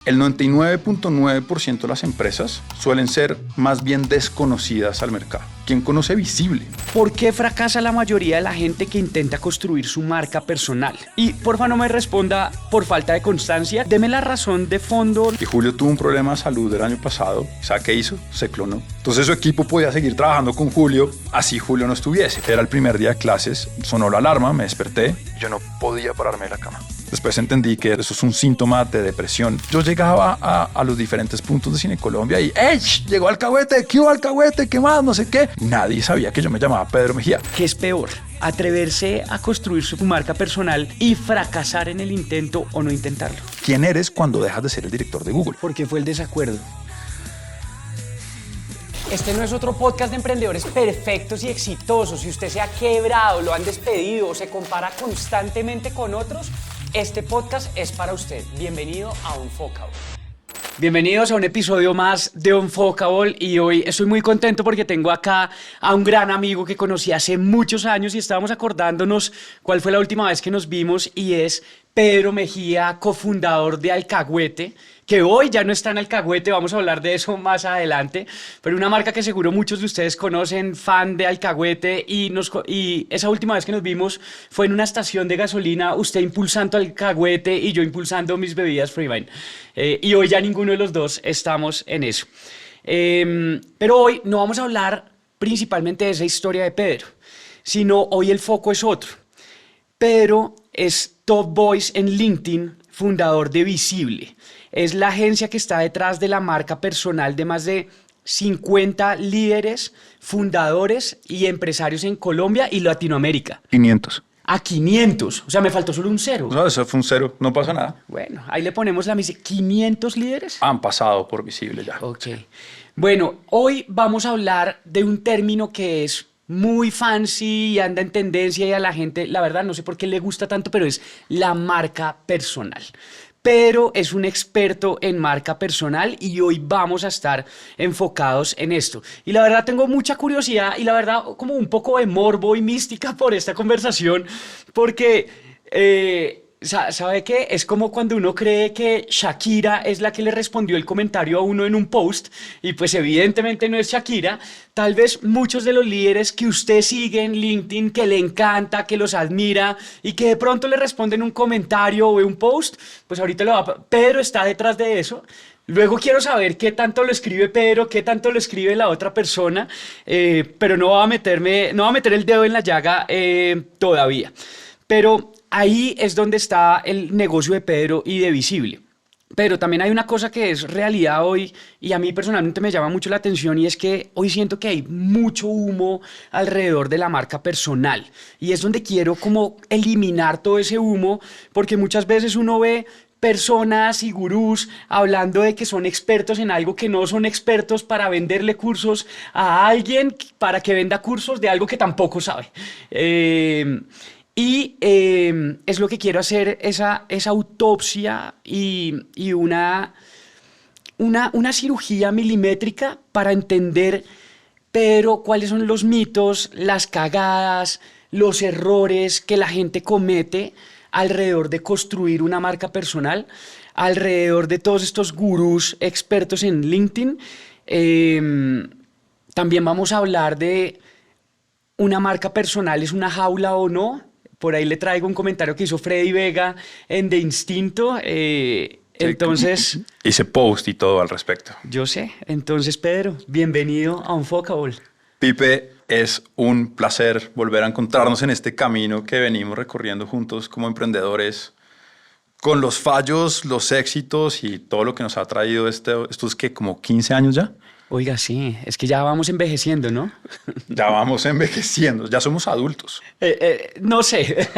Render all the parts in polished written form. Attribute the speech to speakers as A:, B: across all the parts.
A: El 99.9% de las empresas suelen ser más bien desconocidas al mercado. ¿Quién conoce Visible?
B: ¿Por qué fracasa la mayoría de la gente que intenta construir su marca personal? Y porfa no me responda por falta de constancia, deme la razón de fondo.
A: Y Julio tuvo un problema de salud el año pasado. ¿Sabe qué hizo? Se clonó. Entonces su equipo podía seguir trabajando con Julio, así Julio no estuviese. Era el primer día de clases, sonó la alarma, me desperté. Yo no podía pararme de la cama. Después entendí que eso es un síntoma de depresión. Yo llegaba a los diferentes puntos de Cine Colombia y ¡ey! Llegó Alcahuete, ¿qué hubo Alcahuete? ¿Qué más? No sé qué. Nadie sabía que yo me llamaba Pedro Mejía.
B: ¿Qué es peor? ¿Atreverse a construir su marca personal y fracasar en el intento o no intentarlo?
A: ¿Quién eres cuando dejas de ser el director de Google?
B: ¿Por qué fue el desacuerdo? Este no es otro podcast de emprendedores perfectos y exitosos. Si usted se ha quebrado, lo han despedido o se compara constantemente con otros, este podcast es para usted. Bienvenido a Unfuckable. Bienvenidos a un episodio más de Unfuckable y hoy estoy muy contento porque tengo acá a un gran amigo que conocí hace muchos años y estábamos acordándonos cuál fue la última vez que nos vimos y es Pedro Mejía, cofundador de Alcahuete, que hoy ya no está en Alcahuete, vamos a hablar de eso más adelante, pero una marca que seguro muchos de ustedes conocen, fan de Alcahuete, y esa última vez que nos vimos fue en una estación de gasolina, usted impulsando Alcahuete y yo impulsando mis bebidas Freewine. Y hoy ya ninguno de los dos estamos en eso. Pero hoy no vamos a hablar principalmente de esa historia de Pedro, sino hoy el foco es otro. Pedro es Top Voice en LinkedIn, fundador de Visible. Es la agencia que está detrás de la marca personal de más de 50 líderes, fundadores y empresarios en Colombia y Latinoamérica.
A: 500.
B: A 500. O sea, me faltó solo un cero.
A: No, eso fue un cero. No pasa nada.
B: Bueno, ahí le ponemos la misa. ¿500 líderes?
A: Han pasado por Visible ya.
B: Ok. Bueno, hoy vamos a hablar de un término que es muy fancy y anda en tendencia y a la gente, la verdad, no sé por qué le gusta tanto, pero es la marca personal. Pero es un experto en marca personal y hoy vamos a estar enfocados en esto. Y la verdad tengo mucha curiosidad y la verdad como un poco de morbo y mística por esta conversación porque ¿sabe qué? Es como cuando uno cree que Shakira es la que le respondió el comentario a uno en un post y pues evidentemente no es Shakira. Tal vez muchos de los líderes que usted sigue en LinkedIn, que le encanta, que los admira y que de pronto le responden un comentario o un post, pues ahorita Pedro está detrás de eso. Luego quiero saber qué tanto lo escribe Pedro, qué tanto lo escribe la otra persona, pero no va a meter el dedo en la llaga todavía. Pero ahí es donde está el negocio de Pedro y de Visible. Pero también hay una cosa que es realidad hoy y a mí personalmente me llama mucho la atención y es que hoy siento que hay mucho humo alrededor de la marca personal y es donde quiero como eliminar todo ese humo porque muchas veces uno ve personas y gurús hablando de que son expertos en algo que no son expertos para venderle cursos a alguien para que venda cursos de algo que tampoco sabe. Y es lo que quiero hacer, esa autopsia y una cirugía milimétrica para entender, pero cuáles son los mitos, las cagadas, los errores que la gente comete alrededor de construir una marca personal, alrededor de todos estos gurús expertos en LinkedIn. También vamos a hablar de una marca personal, ¿es una jaula o no? Por ahí le traigo un comentario que hizo Freddy Vega en De Instinto. Entonces...
A: Hice post y todo al respecto.
B: Yo sé. Entonces, Pedro, bienvenido a Unfuckable.
A: Pipe, es un placer volver a encontrarnos en este camino que venimos recorriendo juntos como emprendedores, con los fallos, los éxitos y todo lo que nos ha traído estos que como 15 años ya.
B: Oiga, sí, es que ya vamos envejeciendo, ¿no?
A: Ya vamos envejeciendo, ya somos adultos.
B: No sé,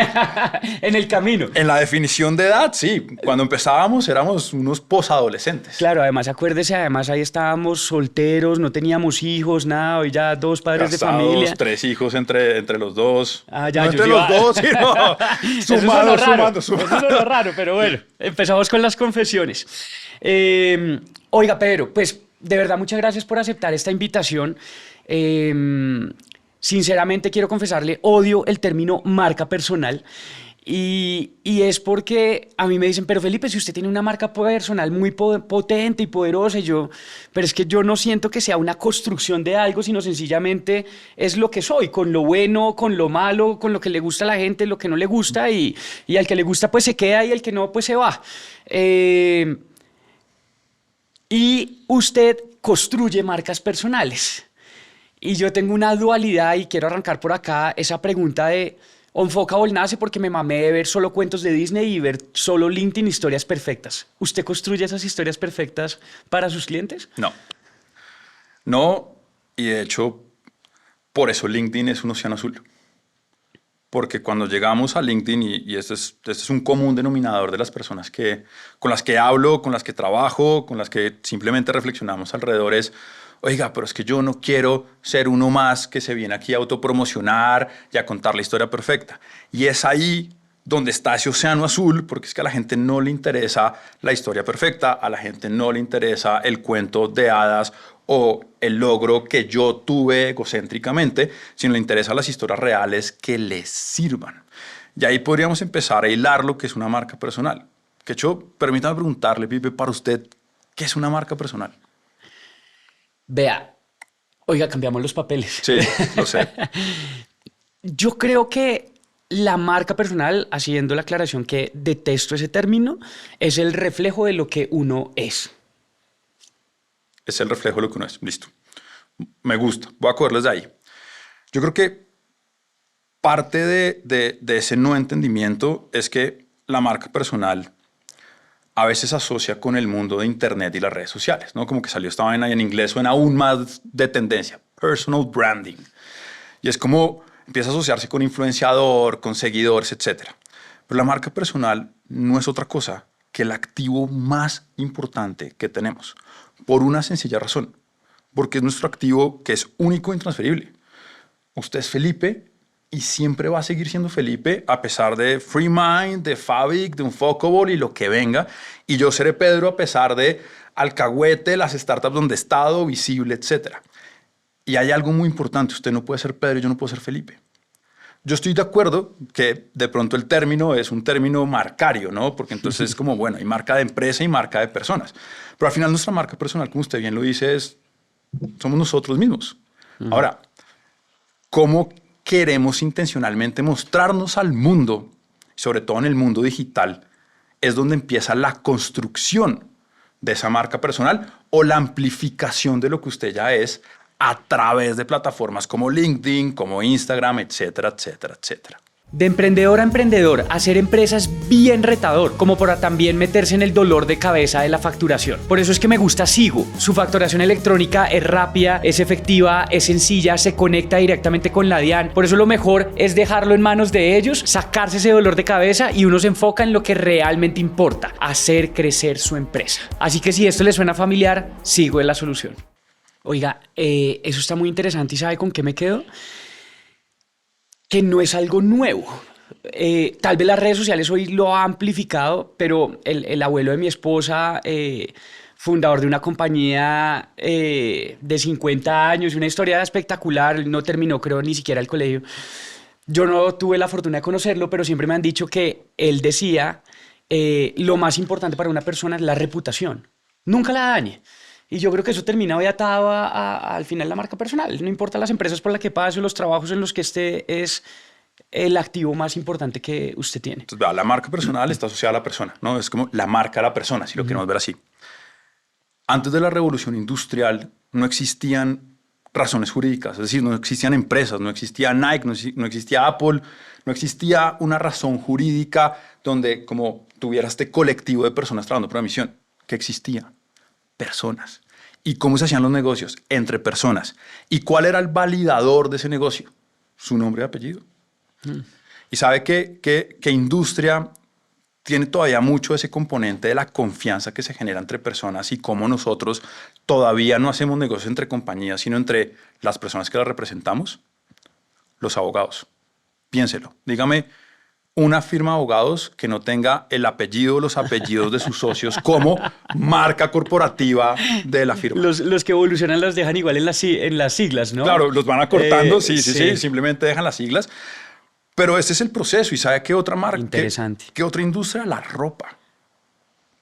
B: en el camino.
A: En la definición de edad, sí. Cuando empezábamos éramos unos posadolescentes.
B: Claro, además acuérdese, ahí estábamos solteros, no teníamos hijos, nada, hoy ya dos padres
A: Casados,
B: de familia.
A: 3 hijos entre los dos.
B: Ah, ya,
A: no entre los dos, sino sumando.
B: Eso es lo raro, pero bueno, empezamos con las confesiones. Oiga, Pedro, pues de verdad muchas gracias por aceptar esta invitación. Sinceramente quiero confesarle, odio el término marca personal Y es porque a mí me dicen, pero Felipe, si usted tiene una marca personal muy potente y poderosa, pero es que yo no siento que sea una construcción de algo, sino sencillamente es lo que soy, con lo bueno, con lo malo, con lo que le gusta a la gente, lo que no le gusta, y al que le gusta pues se queda y al que no pues se va. Y usted construye marcas personales. Y yo tengo una dualidad y quiero arrancar por acá esa pregunta de o enfoca o nace, porque me mamé de ver solo cuentos de Disney y ver solo LinkedIn historias perfectas. ¿Usted construye esas historias perfectas para sus clientes?
A: No. No, y de hecho, por eso LinkedIn es un océano azul. Porque cuando llegamos a LinkedIn, y este es un común denominador de las personas con las que hablo, con las que trabajo, con las que simplemente reflexionamos alrededor, es: oiga, pero es que yo no quiero ser uno más que se viene aquí a autopromocionar y a contar la historia perfecta. Y es ahí donde está ese océano azul, porque es que a la gente no le interesa la historia perfecta, a la gente no le interesa el cuento de hadas o el logro que yo tuve egocéntricamente, sino le interesan las historias reales que les sirvan. Y ahí podríamos empezar a hilar lo que es una marca personal. Que hecho, permítame preguntarle, Pipe, para usted, ¿qué es una marca personal?
B: Vea, oiga, cambiamos los papeles.
A: Sí, lo sé.
B: Yo creo que la marca personal, haciendo la aclaración que detesto ese término, es el reflejo de lo que uno es.
A: Es el reflejo de lo que uno es. Listo. Me gusta. Voy a cogerles de ahí. Yo creo que parte de ese no entendimiento es que la marca personal a veces asocia con el mundo de Internet y las redes sociales, ¿no? Como que salió esta vaina y en inglés suena aún más de tendencia. Personal branding. Y es como empieza a asociarse con influenciador, con seguidores, etc. Pero la marca personal no es otra cosa que el activo más importante que tenemos. Por una sencilla razón. Porque es nuestro activo que es único e intransferible. Usted es Felipe y siempre va a seguir siendo Felipe a pesar de FreeMind, de Fabric, de Unfuckable y lo que venga. Y yo seré Pedro a pesar de Alcahuete, las startups donde he estado, Visible, etc. Y hay algo muy importante. Usted no puede ser Pedro y yo no puedo ser Felipe. Yo estoy de acuerdo que de pronto el término es un término marcario, ¿no? Porque entonces es como, bueno, hay marca de empresa y marca de personas. Pero al final nuestra marca personal, como usted bien lo dice, somos nosotros mismos. Ahora, ¿cómo queremos intencionalmente mostrarnos al mundo, sobre todo en el mundo digital? Es donde empieza la construcción de esa marca personal o la amplificación de lo que usted ya es a través de plataformas como LinkedIn, como Instagram, etcétera, etcétera, etcétera.
B: De emprendedor a emprendedor, hacer empresa es bien retador, como para también meterse en el dolor de cabeza de la facturación. Por eso es que me gusta Sigo. Su facturación electrónica es rápida, es efectiva, es sencilla, se conecta directamente con la DIAN. Por eso lo mejor es dejarlo en manos de ellos, sacarse ese dolor de cabeza y uno se enfoca en lo que realmente importa, hacer crecer su empresa. Así que si esto le suena familiar, Sigo es la solución. Oiga, eso está muy interesante y ¿sabe con qué me quedo? Que no es algo nuevo. Tal vez las redes sociales hoy lo han amplificado, pero el abuelo de mi esposa, fundador de una compañía de 50 años, una historia espectacular, no terminó creo ni siquiera el colegio. Yo no tuve la fortuna de conocerlo, pero siempre me han dicho que él decía lo más importante para una persona es la reputación. Nunca la dañe. Y yo creo que eso termina hoy atado al final la marca personal. No importa las empresas por las que pase o los trabajos en los que esté, es el activo más importante que usted tiene.
A: Entonces, la marca personal está asociada a la persona, ¿no? Es como la marca a la persona, si lo queremos ver así. Antes de la revolución industrial no existían razones jurídicas, es decir, no existían empresas, no existía Nike, no existía Apple, no existía una razón jurídica donde como tuviera este colectivo de personas trabajando por una misión. ¿Qué existía? Personas. ¿Y cómo se hacían los negocios? Entre personas. ¿Y cuál era el validador de ese negocio? Su nombre y apellido. Y sabe que industria tiene todavía mucho ese componente de la confianza que se genera entre personas y cómo nosotros todavía no hacemos negocios entre compañías, sino entre las personas que las representamos. Los abogados. Piénselo. Dígame una firma de abogados que no tenga el apellido o los apellidos de sus socios como marca corporativa de la firma.
B: Los que evolucionan los dejan igual en las siglas, ¿no?
A: Claro, los van acortando, sí, simplemente dejan las siglas. Pero ese es el proceso. ¿Y sabe qué otra marca?
B: Interesante.
A: ¿Qué otra industria? La ropa.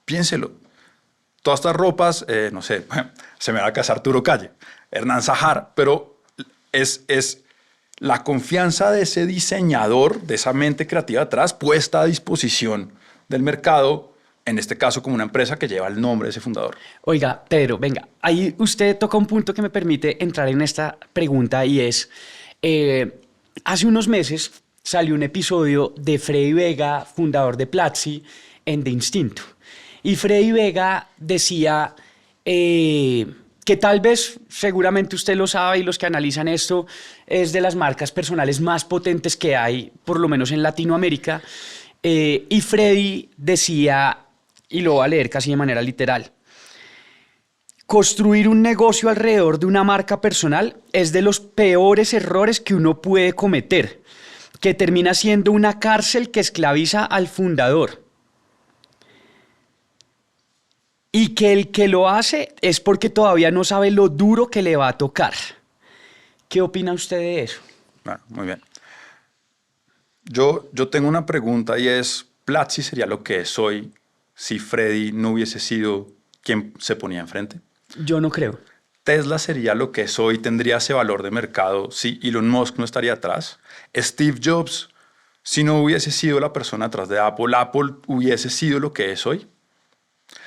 A: Piénselo. Todas estas ropas, no sé, se me va a casar Arturo Calle, Hernán Zahar, pero es la confianza de ese diseñador, de esa mente creativa atrás, puesta a disposición del mercado, en este caso como una empresa que lleva el nombre de ese fundador.
B: Oiga, Pedro, venga, ahí usted toca un punto que me permite entrar en esta pregunta y es, hace unos meses salió un episodio de Freddy Vega, fundador de Platzi, en De Instinto. Y Freddy Vega decía que tal vez, seguramente usted lo sabe y los que analizan esto, es de las marcas personales más potentes que hay, por lo menos en Latinoamérica. Y Freddy decía, y lo voy a leer casi de manera literal, construir un negocio alrededor de una marca personal es de los peores errores que uno puede cometer, que termina siendo una cárcel que esclaviza al fundador. Y que el que lo hace es porque todavía no sabe lo duro que le va a tocar. ¿Qué opina usted de eso?
A: Bueno, muy bien. Yo tengo una pregunta y es, ¿Platzi sería lo que es hoy si Freddy no hubiese sido quien se ponía enfrente?
B: Yo no creo.
A: ¿Tesla sería lo que es hoy, tendría ese valor de mercado si Elon Musk no estaría atrás? ¿Steve Jobs, si no hubiese sido la persona atrás de Apple, Apple hubiese sido lo que es hoy?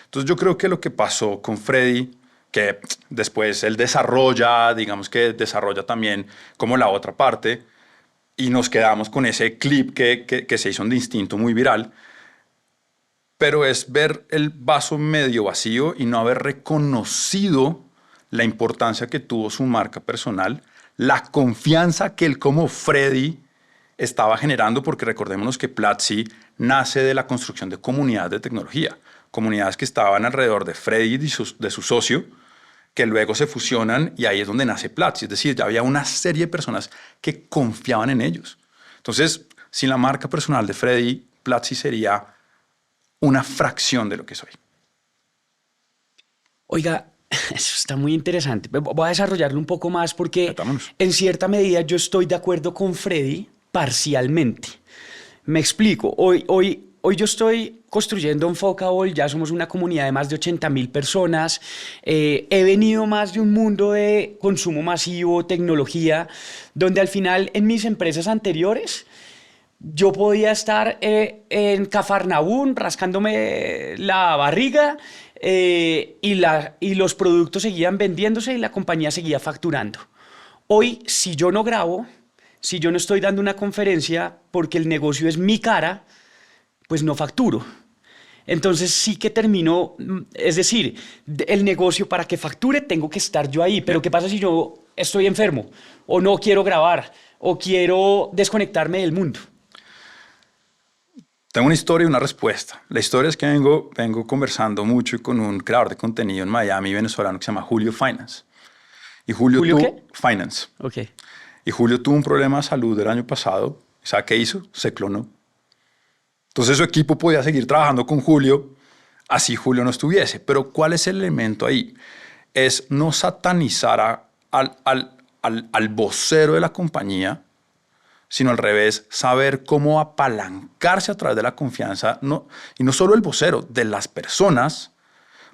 A: Entonces yo creo que lo que pasó con Freddy, que después él desarrolla, digamos que desarrolla también como la otra parte, y nos quedamos con ese clip que se hizo de Instinto muy viral, pero es ver el vaso medio vacío y no haber reconocido la importancia que tuvo su marca personal, la confianza que él como Freddy estaba generando, porque recordémonos que Platzi nace de la construcción de comunidades de tecnología, comunidades que estaban alrededor de Freddy y de su socio, que luego se fusionan y ahí es donde nace Platzi. Es decir, ya había una serie de personas que confiaban en ellos. Entonces, sin la marca personal de Freddy, Platzi sería una fracción de lo que soy.
B: Oiga, eso está muy interesante. Voy a desarrollarlo un poco más porque
A: Metámonos.
B: en cierta medida yo estoy de acuerdo con Freddy parcialmente. Me explico. Hoy yo estoy construyendo Unfuckable, ya somos una comunidad de más de 80,000 personas. He venido más de un mundo de consumo masivo, tecnología, donde al final en mis empresas anteriores yo podía estar en Cafarnaún rascándome la barriga y los productos seguían vendiéndose y la compañía seguía facturando. Hoy, si yo no grabo, si yo no estoy dando una conferencia porque el negocio es mi cara, pues no facturo. Entonces sí que termino, es decir, el negocio para que facture tengo que estar yo ahí, pero ¿qué pasa si yo estoy enfermo o no quiero grabar o quiero desconectarme del mundo?
A: Tengo una historia y una respuesta. La historia es que vengo conversando mucho con un creador de contenido en Miami, venezolano, que se llama Julio Finance. Y ¿Julio
B: qué?
A: Finance.
B: Ok.
A: Y Julio tuvo un problema de salud el año pasado. ¿Sabe qué hizo? Se clonó. Entonces su equipo podía seguir trabajando con Julio, así Julio no estuviese. Pero ¿cuál es el elemento ahí? Es no satanizar al vocero de la compañía, sino al revés, saber cómo apalancarse a través de la confianza, y no solo el vocero, de las personas,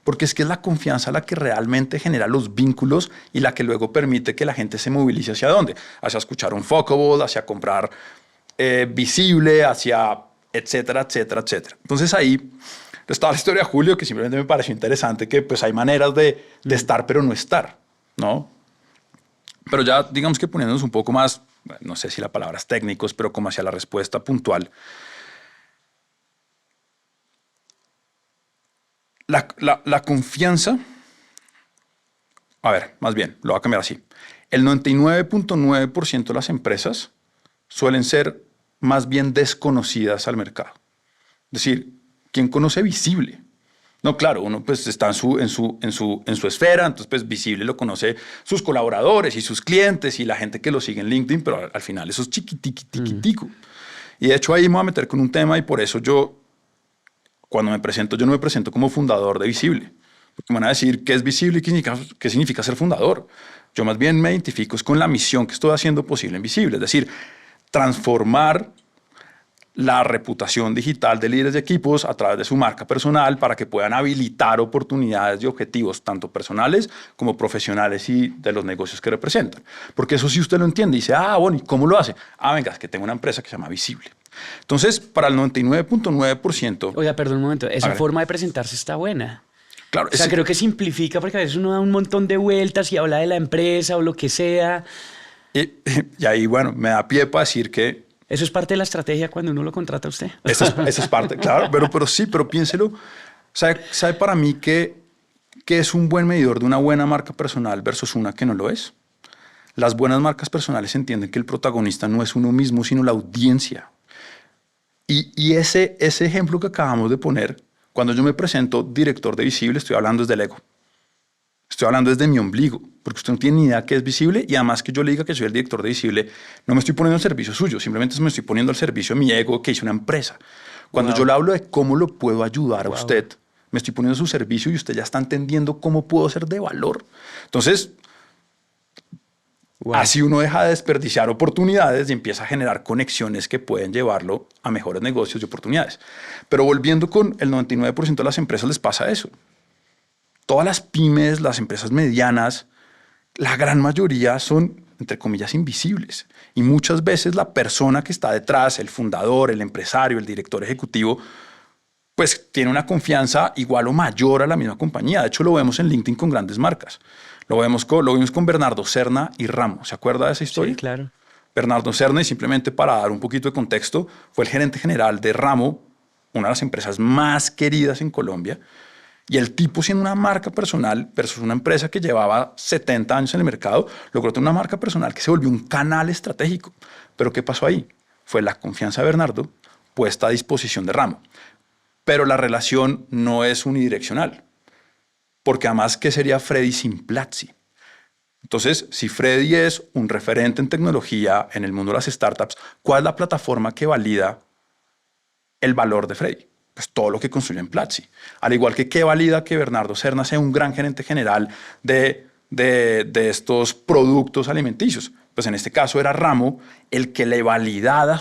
A: porque es que es la confianza la que realmente genera los vínculos y la que luego permite que la gente se movilice hacia dónde, hacia escuchar Unfuckable, hacia comprar Visible, hacia etcétera, etcétera, etcétera. Entonces ahí estaba la historia de Julio, que simplemente me pareció interesante, que pues hay maneras de estar pero no estar, ¿no? Pero ya digamos que poniéndonos un poco más, no sé si la palabra es técnicos, pero como hacia la respuesta puntual. La confianza, a ver, más bien, lo voy a cambiar así. El 99.9% de las empresas suelen ser más bien desconocidas al mercado. Es decir, ¿quién conoce Visible? No, claro, uno pues está en su esfera, entonces pues Visible lo conoce sus colaboradores y sus clientes y la gente que lo sigue en LinkedIn, pero al final eso es chiquitico. Y de hecho ahí me voy a meter con un tema y por eso cuando me presento, yo no me presento como fundador de Visible, porque me van a decir qué es Visible y qué significa ser fundador. Yo más bien me identifico con la misión que estoy haciendo posible en Visible, es decir, transformar la reputación digital de líderes de equipos a través de su marca personal para que puedan habilitar oportunidades y objetivos tanto personales como profesionales y de los negocios que representan. Porque eso sí usted lo entiende y dice, bueno, ¿y cómo lo hace? Venga, es que tengo una empresa que se llama Visible. Entonces, para el 99.9%...
B: Oiga, perdón un momento, esa forma de presentarse está buena.
A: Claro,
B: o sea, creo que simplifica porque a veces uno da un montón de vueltas y habla de la empresa o lo que sea.
A: Y ahí, bueno, me da pie para decir que...
B: ¿Eso es parte de la estrategia cuando uno lo contrata a usted?
A: Esa es parte, claro, pero sí, pero piénselo. ¿Sabe para mí que es un buen medidor de una buena marca personal versus una que no lo es? Las buenas marcas personales entienden que el protagonista no es uno mismo, sino la audiencia. Y ese ejemplo que acabamos de poner, cuando yo me presento director de Visible, estoy hablando desde el ego. Estoy hablando desde mi ombligo, porque usted no tiene ni idea qué es Visible y además que yo le diga que soy el director de Visible, no me estoy poniendo al servicio suyo, simplemente me estoy poniendo al servicio de mi ego que hice una empresa. Cuando yo le hablo de cómo lo puedo ayudar a usted, me estoy poniendo a su servicio y usted ya está entendiendo cómo puedo ser de valor. Entonces, así uno deja de desperdiciar oportunidades y empieza a generar conexiones que pueden llevarlo a mejores negocios y oportunidades. Pero volviendo con el 99% de las empresas les pasa eso. Todas las pymes, las empresas medianas, la gran mayoría son, entre comillas, invisibles. Y muchas veces la persona que está detrás, el fundador, el empresario, el director ejecutivo, pues tiene una confianza igual o mayor a la misma compañía. De hecho, lo vemos en LinkedIn con grandes marcas. Lo vimos con Bernardo Serna y Ramo. ¿Se acuerda de esa historia?
B: Sí, claro.
A: Bernardo Serna, y simplemente para dar un poquito de contexto, fue el gerente general de Ramo, una de las empresas más queridas en Colombia. Y el tipo, siendo una marca personal versus una empresa que llevaba 70 años en el mercado, logró tener una marca personal que se volvió un canal estratégico. Pero ¿qué pasó ahí? Fue la confianza de Bernardo puesta a disposición de Ramo. Pero la relación no es unidireccional. Porque además, ¿qué sería Freddy sin Platzi? Entonces, si Freddy es un referente en tecnología en el mundo de las startups, ¿cuál es la plataforma que valida el valor de Freddy? Pues todo lo que construye en Platzi. Al igual que qué valida que Bernardo Serna sea un gran gerente general de estos productos alimenticios. Pues en este caso era Ramo el que le validaba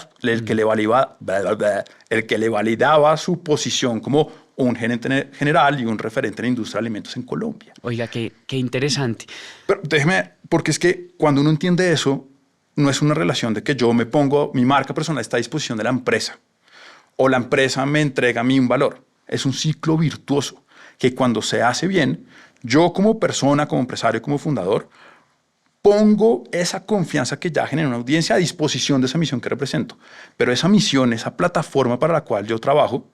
A: su posición como un gerente general y un referente en la industria de alimentos en Colombia.
B: Oiga, qué interesante.
A: Pero déjeme, porque es que cuando uno entiende eso, no es una relación de que yo me pongo, mi marca personal está a disposición de la empresa o la empresa me entrega a mí un valor. Es un ciclo virtuoso que cuando se hace bien, yo como persona, como empresario, como fundador, pongo esa confianza que ya genera una audiencia a disposición de esa misión que represento. Pero esa misión, esa plataforma para la cual yo trabajo,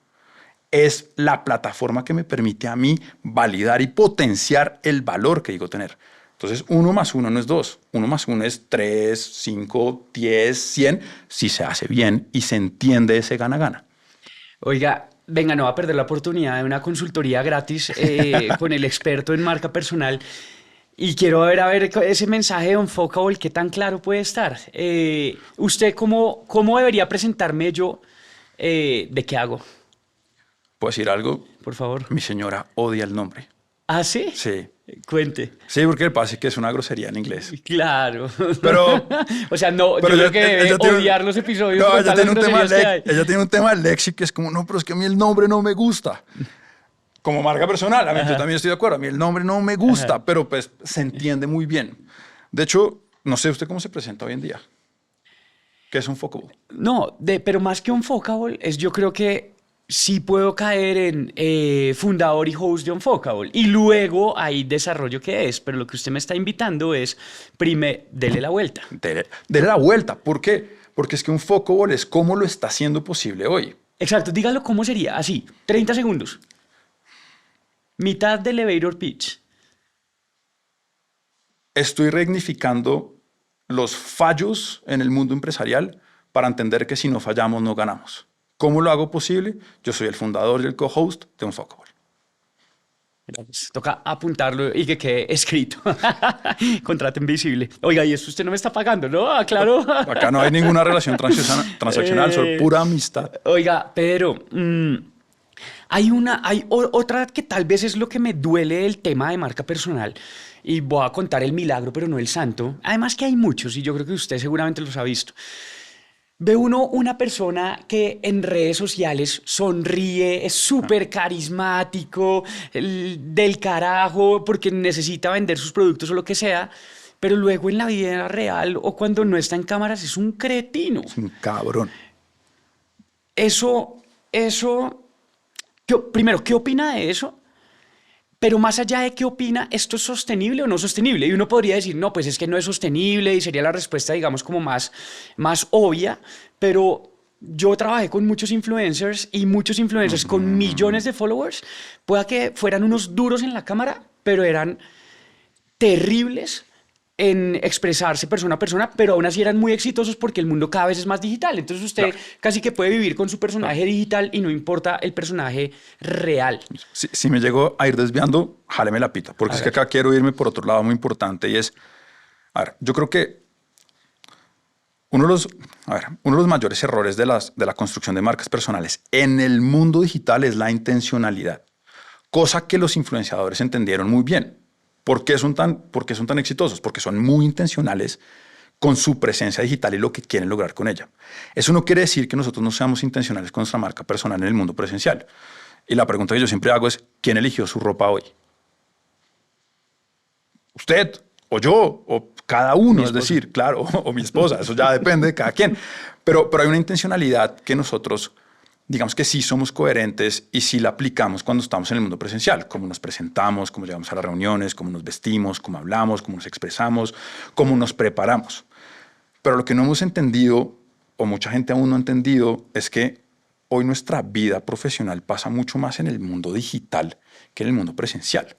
A: es la plataforma que me permite a mí validar y potenciar el valor que digo tener. Entonces, 1 más 1 no es 2. 1 más 1 es 3, 5, 10, 100, si se hace bien y se entiende ese gana-gana.
B: Oiga, venga, no va a perder la oportunidad de una consultoría gratis con el experto en marca personal. Y quiero ver ese mensaje de Unfuckable, qué tan claro puede estar. ¿Usted cómo debería presentarme yo de qué hago?
A: ¿Puedo decir algo?
B: Por favor.
A: Mi señora odia el nombre.
B: ¿Ah, sí?
A: Sí.
B: Cuente.
A: Sí, porque le pasa que es una grosería en inglés.
B: Claro.
A: Pero,
B: o sea, no, yo creo que debe odiar los episodios.
A: No, ella tiene un tema de léxico que es como, no, pero es que a mí el nombre no me gusta. Como marca personal, yo también estoy de acuerdo. A mí el nombre no me gusta, pero pues se entiende muy bien. De hecho, no sé usted cómo se presenta hoy en día. ¿Qué es Unfuckable?
B: No, pero más que Unfuckable, yo creo que sí puedo caer en fundador y host de Unfuckable. Y luego ahí desarrollo qué es. Pero lo que usted me está invitando es, dele la vuelta. Dele
A: la vuelta. ¿Por qué? Porque es que Unfuckable es cómo lo está haciendo posible hoy.
B: Exacto. Dígalo cómo sería. Así, 30 segundos. Mitad del elevator pitch.
A: Estoy reignificando los fallos en el mundo empresarial para entender que si no fallamos, no ganamos. ¿Cómo lo hago posible? Yo soy el fundador y el co-host de Unfuckable.
B: Pues, toca apuntarlo y que quede escrito. Contraten Visible. Oiga, y esto usted no me está pagando, ¿no? Claro.
A: Acá no hay ninguna relación transaccional, solo pura amistad.
B: Oiga, Pedro, hay otra que tal vez es lo que me duele del tema de marca personal. Y voy a contar el milagro, pero no el santo. Además que hay muchos y yo creo que usted seguramente los ha visto. Ve uno una persona que en redes sociales sonríe, es súper carismático, del carajo, porque necesita vender sus productos o lo que sea, pero luego en la vida real o cuando no está en cámaras es un cretino.
A: Es un cabrón.
B: Eso, primero, ¿qué opina de eso? Pero más allá de qué opina, ¿esto es sostenible o no sostenible? Y uno podría decir, no, pues es que no es sostenible y sería la respuesta, digamos, como más obvia, pero yo trabajé con muchos influencers y muchos influencers con millones de followers, pueda que fueran unos duros en la cámara, pero eran terribles en expresarse persona a persona, pero aún así eran muy exitosos porque el mundo cada vez es más digital. Entonces usted casi que puede vivir con su personaje digital y no importa el personaje real.
A: Si me llego a ir desviando, jáleme la pita, porque es que acá quiero irme por otro lado muy importante y es, a ver, yo creo que uno de los mayores errores de la construcción de marcas personales en el mundo digital es la intencionalidad, cosa que los influenciadores entendieron muy bien. ¿Por qué son tan exitosos? Porque son muy intencionales con su presencia digital y lo que quieren lograr con ella. Eso no quiere decir que nosotros no seamos intencionales con nuestra marca personal en el mundo presencial. Y la pregunta que yo siempre hago es, ¿quién eligió su ropa hoy? ¿Usted? ¿O yo? ¿O cada uno? Es decir, claro, o mi esposa. Eso ya depende de cada quien. Pero hay una intencionalidad que nosotros, digamos que sí somos coherentes y sí la aplicamos cuando estamos en el mundo presencial, cómo nos presentamos, cómo llegamos a las reuniones, cómo nos vestimos, cómo hablamos, cómo nos expresamos, cómo nos preparamos. Pero lo que no hemos entendido, o mucha gente aún no ha entendido, es que hoy nuestra vida profesional pasa mucho más en el mundo digital que en el mundo presencial.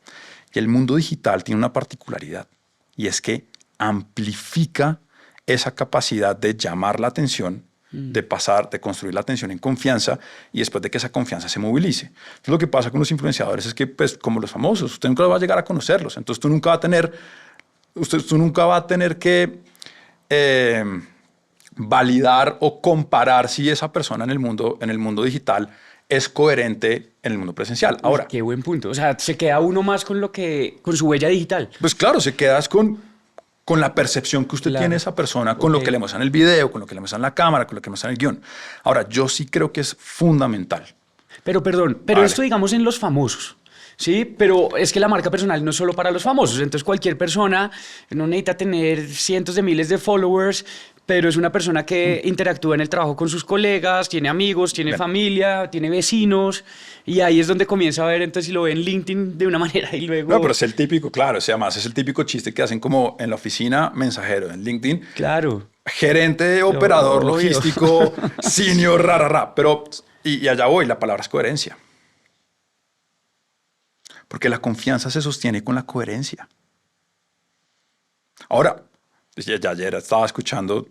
A: Y el mundo digital tiene una particularidad, y es que amplifica esa capacidad de llamar la atención, de construir la atención en confianza y después de que esa confianza se movilice. Entonces, lo que pasa con los influenciadores es que, pues, como los famosos, usted nunca va a llegar a conocerlos. Entonces, tú nunca va a tener que validar o comparar si esa persona en el mundo digital es coherente en el mundo presencial. Ahora,
B: qué buen punto. O sea, se queda uno más con su huella digital.
A: Pues claro, se quedas con la percepción que usted tiene de esa persona, con lo que le muestra en el video, con lo que le muestra en la cámara, con lo que muestra en el guión. Ahora, yo sí creo que es fundamental.
B: Pero esto digamos en los famosos, ¿sí? Pero es que la marca personal no es solo para los famosos. Entonces cualquier persona no necesita tener cientos de miles de followers, pero es una persona que interactúa en el trabajo con sus colegas, tiene amigos, tiene familia, tiene vecinos, y ahí es donde comienza a ver, entonces, si lo ve en LinkedIn de una manera y luego...
A: No, pero es el típico, claro, además es el típico chiste que hacen como en la oficina, mensajero, en LinkedIn.
B: Claro.
A: Gerente, operador, logístico, senior, pero, y allá voy, la palabra es coherencia. Porque la confianza se sostiene con la coherencia. Ahora, ya ayer estaba escuchando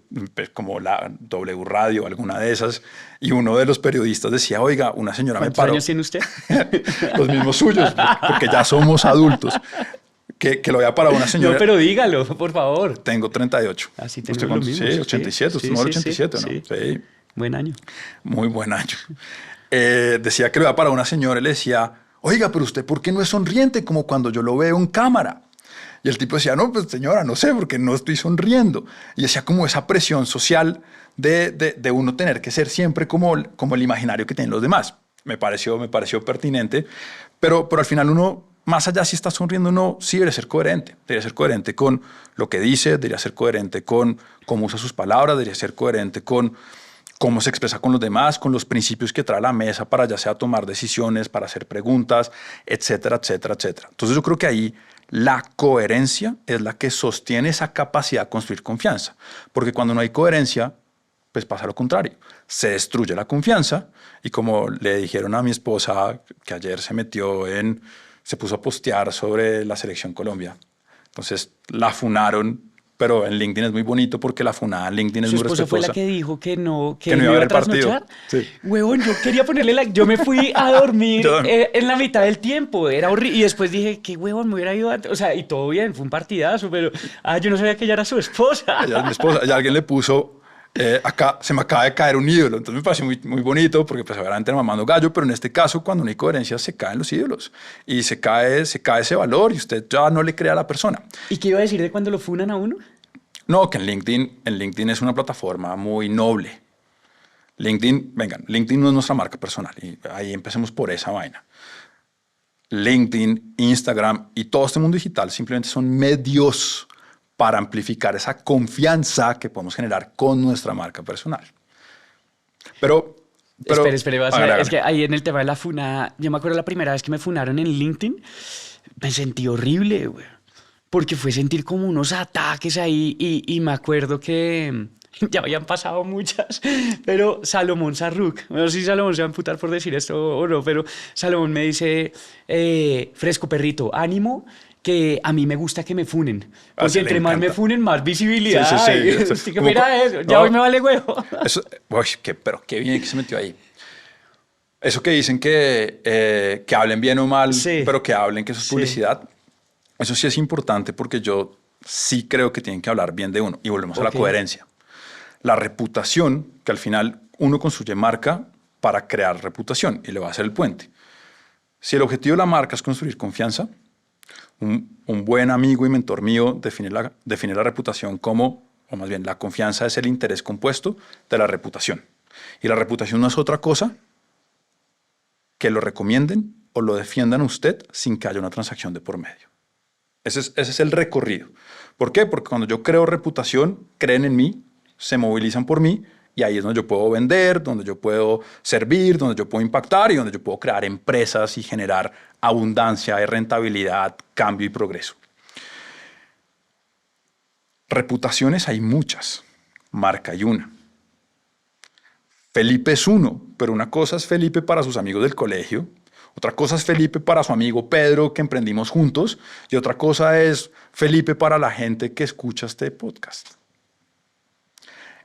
A: como la W Radio, alguna de esas, y uno de los periodistas decía, oiga, una señora me paró.
B: ¿Cuántos años tiene usted?
A: Los mismos suyos, porque ya somos adultos. Que lo había parado una señora.
B: No, pero dígalo, por favor.
A: Tengo 38.
B: Así tenemos lo mismo.
A: Sí, 87. Usted no era 87, ¿no?
B: Sí. Buen año.
A: Muy buen año. Decía que lo había parado una señora y le decía, oiga, pero usted, ¿por qué no es sonriente como cuando yo lo veo en cámara? Y el tipo decía, no, pues señora, no sé, porque no estoy sonriendo. Y decía como esa presión social de uno tener que ser siempre como el imaginario que tienen los demás. Me pareció pertinente, pero al final uno, más allá si está sonriendo o no, sí debería ser coherente. Debería ser coherente con lo que dice, debería ser coherente con cómo usa sus palabras, debería ser coherente con cómo se expresa con los demás, con los principios que trae a la mesa para ya sea tomar decisiones, para hacer preguntas, etcétera, etcétera, etcétera. Entonces yo creo que ahí la coherencia es la que sostiene esa capacidad de construir confianza. Porque cuando no hay coherencia, pues pasa lo contrario. Se destruye la confianza y como le dijeron a mi esposa que ayer se puso a postear sobre la selección Colombia. Entonces la funaron, pero en LinkedIn es muy bonito porque la funada en LinkedIn es muy respetuosa.
B: ¿Su esposa fue la que dijo que no
A: iba a haber partido? Sí.
B: Huevón, yo quería ponerle like. Yo me fui a dormir en la mitad del tiempo. Era horrible. Y después dije, qué huevón, me hubiera ido antes. O sea, y todo bien, fue un partidazo, pero yo no sabía que ella era su esposa.
A: Ella es mi esposa. Y alguien le puso, acá se me acaba de caer un ídolo. Entonces me pareció muy, muy bonito porque pues obviamente era mamando gallo, pero en este caso cuando no hay coherencia se caen los ídolos. Y se cae ese valor y usted ya no le cree a la persona.
B: ¿Y qué iba a decir de cuando lo funan a uno?
A: No, que en LinkedIn es una plataforma muy noble LinkedIn, vengan, LinkedIn no es nuestra marca personal y ahí empecemos por esa vaina. LinkedIn, Instagram y todo este mundo digital simplemente son medios para amplificar esa confianza que podemos generar con nuestra marca personal. Pero
B: espere, es que ahí en el tema de la funa, yo me acuerdo la primera vez que me funaron en LinkedIn, me sentí horrible, güey, porque fue sentir como unos ataques ahí y me acuerdo que ya habían pasado muchas, pero Salomón Sarruk, no sé si Salomón se va a amputar por decir esto o no, pero Salomón me dice, fresco perrito, ánimo, que a mí me gusta que me funen, porque entre más me funen, más visibilidad. Sí. Que mira eso, ya hoy me vale huevo.
A: Eso, pero qué bien que se metió ahí. Eso que dicen que hablen bien o mal, pero que hablen que eso es publicidad, eso sí es importante porque yo sí creo que tienen que hablar bien de uno. Y volvemos a la coherencia. La reputación, que al final uno construye marca para crear reputación y le va a hacer el puente. Si el objetivo de la marca es construir confianza, un buen amigo y mentor mío define la reputación como, o más bien la confianza es el interés compuesto de la reputación. Y la reputación no es otra cosa que lo recomienden o lo defiendan a usted sin que haya una transacción de por medio. Ese es el recorrido. ¿Por qué? Porque cuando yo creo reputación, creen en mí, se movilizan por mí y ahí es donde yo puedo vender, donde yo puedo servir, donde yo puedo impactar y donde yo puedo crear empresas y generar abundancia y rentabilidad, cambio y progreso. Reputaciones hay muchas, marca hay una. Felipe es uno, pero una cosa es Felipe para sus amigos del colegio, otra cosa es Felipe para su amigo Pedro que emprendimos juntos y otra cosa es Felipe para la gente que escucha este podcast.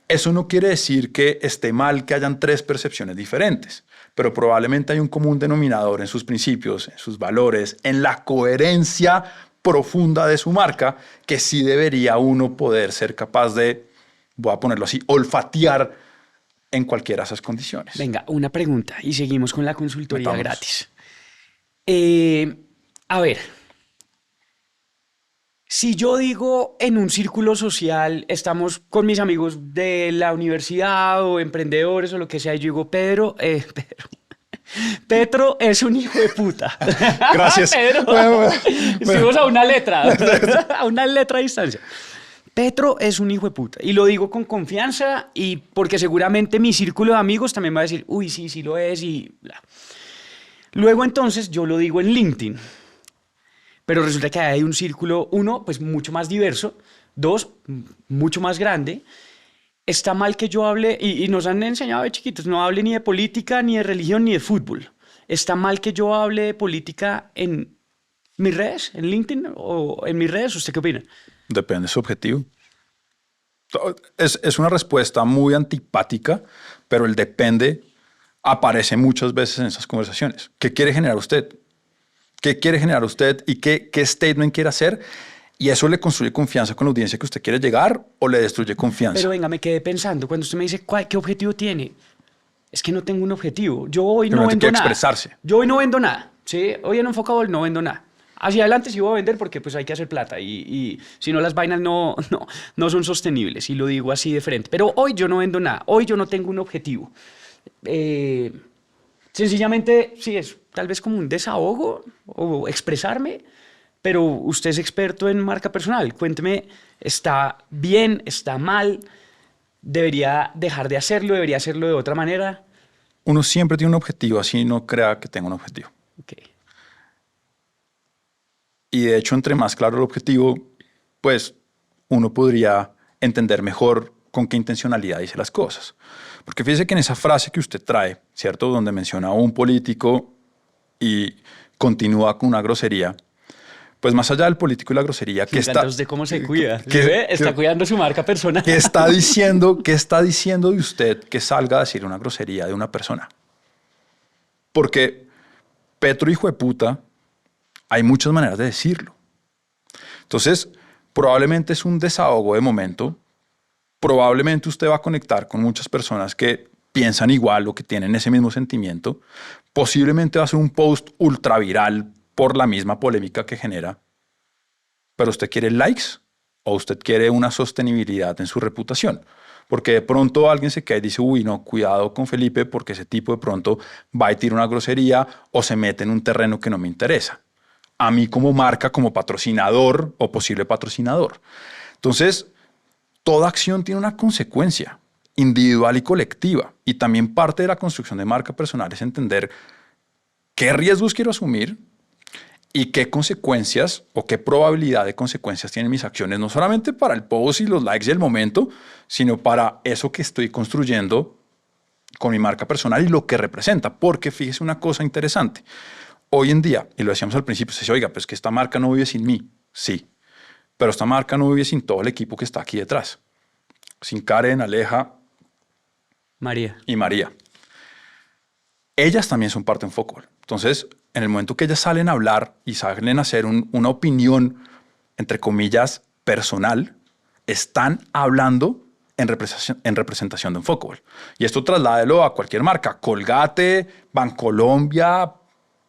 A: Eso no quiere decir que esté mal que hayan tres percepciones diferentes, pero probablemente hay un común denominador en sus principios, en sus valores, en la coherencia profunda de su marca, que sí debería uno poder ser capaz de, voy a ponerlo así, olfatear en cualquiera de esas condiciones.
B: Venga, una pregunta y seguimos con la consultoría gratis. A ver, si yo digo en un círculo social, estamos con mis amigos de la universidad o emprendedores o lo que sea, y yo digo, Petro es un hijo de puta.
A: Gracias.
B: Pedro, estuvimos a una letra de distancia. Petro es un hijo de puta. Y lo digo con confianza y porque seguramente mi círculo de amigos también va a decir, uy, sí lo es y bla. Luego entonces yo lo digo en LinkedIn. Pero resulta que hay un círculo, uno, pues mucho más diverso, dos, mucho más grande. Está mal que yo hable, y nos han enseñado de chiquitos, no hable ni de política, ni de religión, ni de fútbol. ¿Está mal que yo hable de política en mis redes, en LinkedIn o en mis redes? ¿Usted qué opina?
A: Depende de su objetivo. Es una respuesta muy antipática, pero el depende aparece muchas veces en esas conversaciones. ¿Qué quiere generar usted? ¿Qué quiere generar usted y qué statement quiere hacer? ¿Y eso le construye confianza con la audiencia que usted quiere llegar o le destruye confianza?
B: Pero venga, me quedé pensando, cuando usted me dice, ¿qué objetivo tiene? Es que no tengo un objetivo. Yo hoy no vendo nada.
A: Expresarse.
B: Yo hoy no vendo nada. ¿Sí? Hoy en Enfocable no vendo nada. Hacia adelante sí voy a vender porque pues hay que hacer plata y si no las vainas no son sostenibles y lo digo así de frente. Pero hoy yo no vendo nada. Hoy yo no tengo un objetivo. Sencillamente, sí, es tal vez como un desahogo o expresarme, pero usted es experto en marca personal. Cuénteme, ¿está bien? ¿Está mal? ¿Debería dejar de hacerlo? ¿Debería hacerlo de otra manera?
A: Uno siempre tiene un objetivo, así no crea que tenga un objetivo.
B: Okay.
A: Y de hecho, entre más claro el objetivo, pues uno podría entender mejor con qué intencionalidad dice las cosas. Porque fíjese que en esa frase que usted trae, ¿cierto? Donde menciona a un político y continúa con una grosería, pues más allá del político y la grosería,
B: que está... de cómo se cuida. Está cuidando su marca personal.
A: ¿Qué está diciendo de usted que salga a decir una grosería de una persona? Porque Petro, hijo de puta, hay muchas maneras de decirlo. Entonces, probablemente es un desahogo de momento. Probablemente usted va a conectar con muchas personas que piensan igual o que tienen ese mismo sentimiento. Posiblemente va a ser un post ultra viral por la misma polémica que genera. Pero ¿usted quiere likes o usted quiere una sostenibilidad en su reputación? Porque de pronto alguien se queda y dice, uy, no, cuidado con Felipe porque ese tipo de pronto va y tira una grosería o se mete en un terreno que no me interesa. A mí como marca, como patrocinador o posible patrocinador. Entonces, toda acción tiene una consecuencia individual y colectiva. Y también parte de la construcción de marca personal es entender qué riesgos quiero asumir y qué consecuencias o qué probabilidad de consecuencias tienen mis acciones, no solamente para el post y los likes del momento, sino para eso que estoy construyendo con mi marca personal y lo que representa. Porque fíjese una cosa interesante. Hoy en día, y lo decíamos al principio, se dice, oiga, pues que esta marca no vive sin mí. Sí, pero esta marca no vive sin todo el equipo que está aquí detrás. Sin Karen, Aleja
B: María.
A: y María. Ellas también son parte de Unfuckable. Entonces, en el momento que ellas salen a hablar y salen a hacer una opinión, entre comillas, personal, están hablando en representación de Unfuckable. Y esto trasládelo a cualquier marca, Colgate, Bancolombia,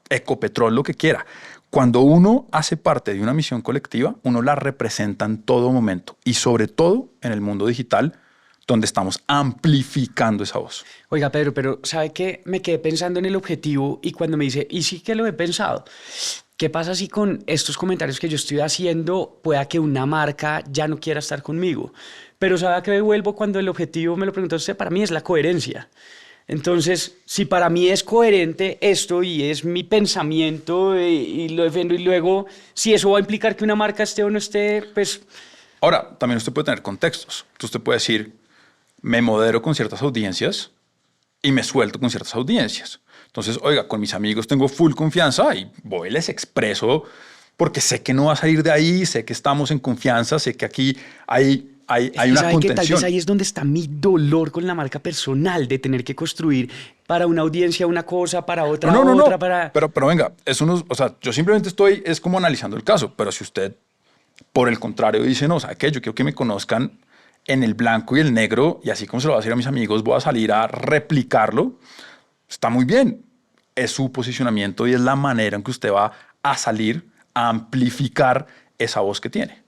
A: Ecopetrol, lo que quiera. Cuando uno hace parte de una misión colectiva, uno la representa en todo momento y sobre todo en el mundo digital, donde estamos amplificando esa voz.
B: Oiga, Pedro, pero ¿sabe qué? Me quedé pensando en el objetivo y cuando me dice, y sí que lo he pensado, ¿qué pasa si con estos comentarios que yo estoy haciendo pueda que una marca ya no quiera estar conmigo? Pero ¿sabe a qué me vuelvo cuando el objetivo, me lo preguntó usted, para mí es la coherencia? Entonces, si para mí es coherente esto y es mi pensamiento y lo defiendo y luego, si eso va a implicar que una marca esté o no esté, pues...
A: Ahora, también usted puede tener contextos. Entonces usted puede decir, me modero con ciertas audiencias y me suelto con ciertas audiencias. Entonces, oiga, con mis amigos tengo full confianza y voy y les expreso porque sé que no va a salir de ahí, sé que estamos en confianza, sé que aquí hay una
B: ¿Sabe
A: contención.
B: que tal vez ahí es donde está mi dolor con la marca personal, de tener que construir para una audiencia una cosa, para otra otra, para...
A: Pero venga, eso no, o sea, yo simplemente estoy, es como analizando el caso, pero si usted, por el contrario, dice, no, ¿sabe qué? Yo quiero que me conozcan en el blanco y el negro, y así como se lo voy a decir a mis amigos, voy a salir a replicarlo, está muy bien. Es su posicionamiento y es la manera en que usted va a salir a amplificar esa voz que tiene.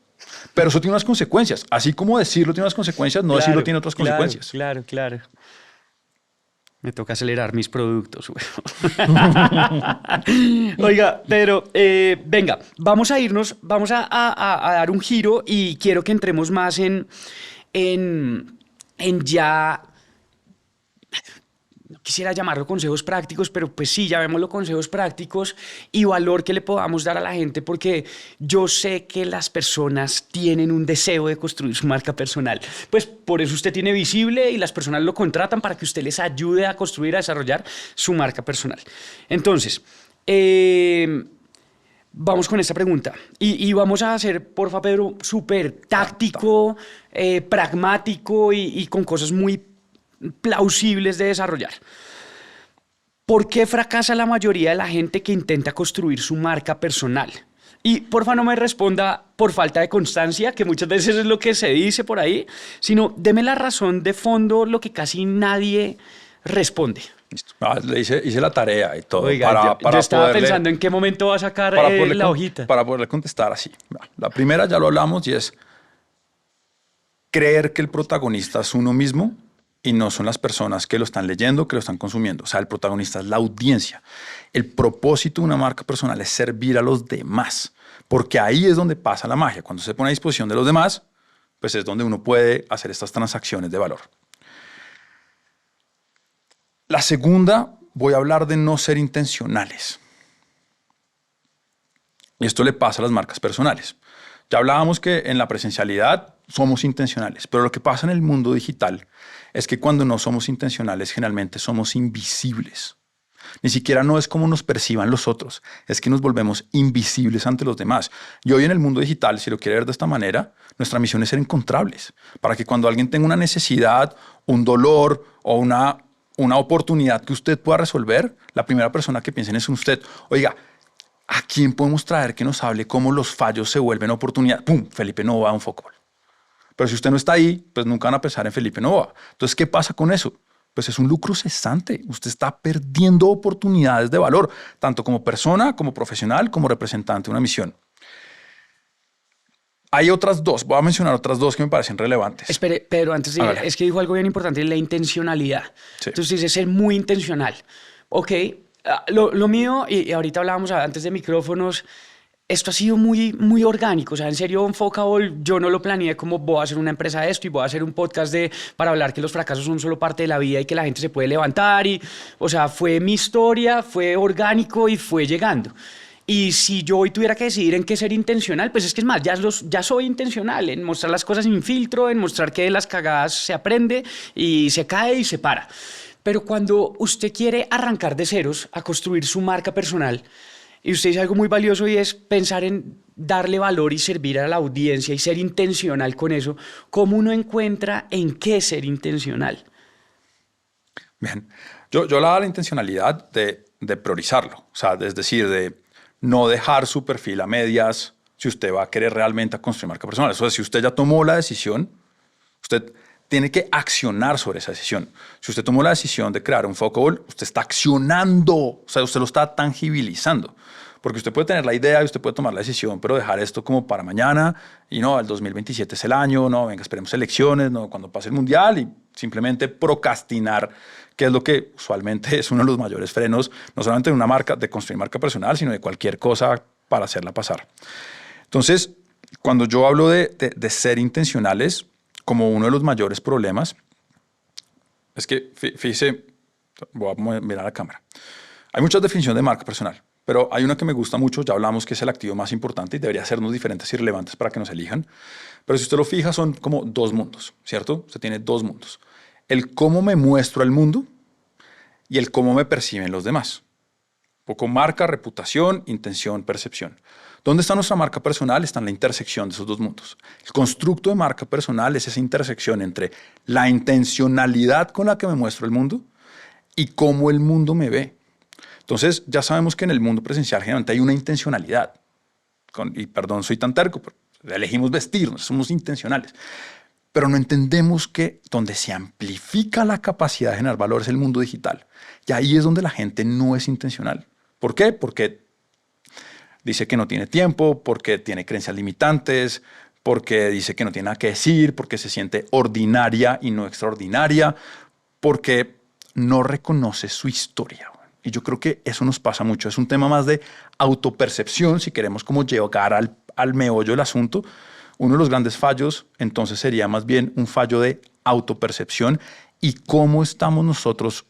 A: Pero eso tiene unas consecuencias. Así como decirlo tiene unas consecuencias, no decirlo tiene otras consecuencias.
B: Claro. Me toca acelerar mis productos. Oiga, Pedro, venga, vamos a irnos, vamos a dar un giro y quiero que entremos más en ya... No quisiera llamarlo consejos prácticos, pero pues sí, llamémoslo consejos prácticos y valor que le podamos dar a la gente, porque yo sé que las personas tienen un deseo de construir su marca personal. Pues por eso usted tiene Visible y las personas lo contratan para que usted les ayude a construir, a desarrollar su marca personal. Entonces, vamos con esta pregunta y vamos a hacer, porfa, Pedro, súper táctico, pragmático y con cosas muy plausibles de desarrollar. ¿Por qué fracasa la mayoría de la gente que intenta construir su marca personal? Y porfa no me responda por falta de constancia, que muchas veces es lo que se dice por ahí, sino deme la razón de fondo, lo que casi nadie responde.
A: Le hice la tarea y todo.
B: Oiga, yo estaba pensando en qué momento va a sacar la hojita.
A: Para poderle contestar así. La primera ya lo hablamos y es creer que el protagonista es uno mismo y no son las personas que lo están leyendo, que lo están consumiendo. O sea, el protagonista es la audiencia. El propósito de una marca personal es servir a los demás, porque ahí es donde pasa la magia. Cuando se pone a disposición de los demás, pues es donde uno puede hacer estas transacciones de valor. La segunda, voy a hablar de no ser intencionales. Y esto le pasa a las marcas personales. Ya hablábamos que en la presencialidad somos intencionales, pero lo que pasa en el mundo digital es que cuando no somos intencionales, generalmente somos invisibles. Ni siquiera no es como nos perciban los otros, es que nos volvemos invisibles ante los demás. Y hoy en el mundo digital, si lo quiere ver de esta manera, nuestra misión es ser encontrables, para que cuando alguien tenga una necesidad, un dolor o una oportunidad que usted pueda resolver, la primera persona que piensen es en usted. Oiga, ¿a quién podemos traer que nos hable cómo los fallos se vuelven oportunidad? ¡Pum! Felipe Nova, Unfuckable. Pero si usted no está ahí, pues nunca van a pensar en Felipe Nova. Entonces, ¿qué pasa con eso? Pues es un lucro cesante. Usted está perdiendo oportunidades de valor, tanto como persona, como profesional, como representante de una misión. Hay otras dos, voy a mencionar otras dos que me parecen relevantes.
B: Espere, Pedro, antes de ir, es que dijo algo bien importante, la intencionalidad.
A: Sí.
B: Entonces dice ser muy intencional. Ok, lo mío, y ahorita hablábamos antes de micrófonos, esto ha sido muy orgánico. O sea, en serio, Unfuckable, yo no lo planeé como voy a hacer una empresa de esto y voy a hacer un podcast para hablar que los fracasos son solo parte de la vida y que la gente se puede levantar. O sea, fue mi historia, fue orgánico y fue llegando. Y si yo hoy tuviera que decidir en qué ser intencional, pues es que es más, ya soy intencional en mostrar las cosas sin filtro, en mostrar que de las cagadas se aprende y se cae y se para. Pero cuando usted quiere arrancar de ceros a construir su marca personal, y usted dice algo muy valioso y es pensar en darle valor y servir a la audiencia y ser intencional con eso, ¿cómo uno encuentra en qué ser intencional?
A: Bien, yo hablaba de la intencionalidad de priorizarlo, o sea, es decir, de no dejar su perfil a medias si usted va a querer realmente construir marca personal. Eso es, si usted ya tomó la decisión, usted tiene que accionar sobre esa decisión. Si usted tomó la decisión de crear Unfuckable, usted está accionando, o sea, usted lo está tangibilizando. Porque usted puede tener la idea y usted puede tomar la decisión, pero dejar esto como para mañana y no, el 2027 es el año, no, venga, esperemos elecciones, no, cuando pase el mundial y simplemente procrastinar, que es lo que usualmente es uno de los mayores frenos, no solamente de una marca, de construir marca personal, sino de cualquier cosa para hacerla pasar. Entonces, cuando yo hablo de ser intencionales, como uno de los mayores problemas, es que, fíjese, voy a mirar a la cámara. Hay muchas definiciones de marca personal, pero hay una que me gusta mucho, ya hablamos que es el activo más importante y debería sernos diferentes y relevantes para que nos elijan. Pero si usted lo fija, son como dos mundos, ¿cierto? Usted tiene dos mundos. El cómo me muestro al mundo y el cómo me perciben los demás. Un poco marca, reputación, intención, percepción. ¿Dónde está nuestra marca personal? Está en la intersección de esos dos mundos. El constructo de marca personal es esa intersección entre la intencionalidad con la que me muestro el mundo y cómo el mundo me ve. Entonces, ya sabemos que en el mundo presencial generalmente hay una intencionalidad. Y perdón, soy tan terco, pero elegimos vestirnos, somos intencionales. Pero no entendemos que donde se amplifica la capacidad de generar valor es el mundo digital. Y ahí es donde la gente no es intencional. ¿Por qué? Porque dice que no tiene tiempo, porque tiene creencias limitantes, porque dice que no tiene nada que decir, porque se siente ordinaria y no extraordinaria, porque no reconoce su historia. Y yo creo que eso nos pasa mucho. Es un tema más de autopercepción, si queremos como llegar al meollo del asunto. Uno de los grandes fallos, entonces, sería más bien un fallo de autopercepción y cómo estamos nosotros,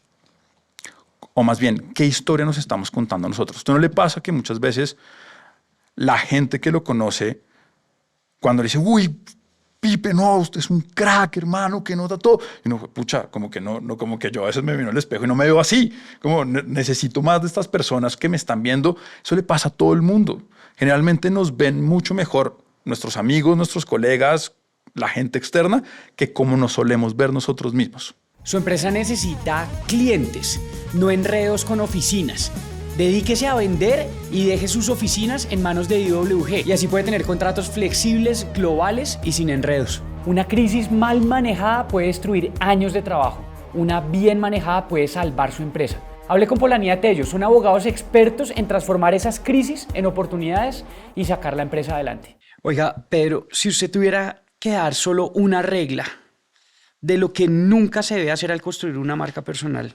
A: o más bien, qué historia nos estamos contando a nosotros. ¿A usted no le pasa que muchas veces la gente que lo conoce, cuando le dice, uy, Pipe, no, usted es un crack, hermano, que nota todo? Y no, pucha, como que no, como que yo a veces me miro al espejo y no me veo así. Como necesito más de estas personas que me están viendo. Eso le pasa a todo el mundo. Generalmente nos ven mucho mejor nuestros amigos, nuestros colegas, la gente externa, que como nos solemos ver nosotros mismos.
B: Su empresa necesita clientes, no enredos con oficinas. Dedíquese a vender y deje sus oficinas en manos de IWG y así puede tener contratos flexibles, globales y sin enredos. Una crisis mal manejada puede destruir años de trabajo. Una bien manejada puede salvar su empresa. Hable con Polanía Tello, son abogados expertos en transformar esas crisis en oportunidades y sacar la empresa adelante. Oiga, Pedro, si usted tuviera que dar solo una regla de lo que nunca se debe hacer al construir una marca personal,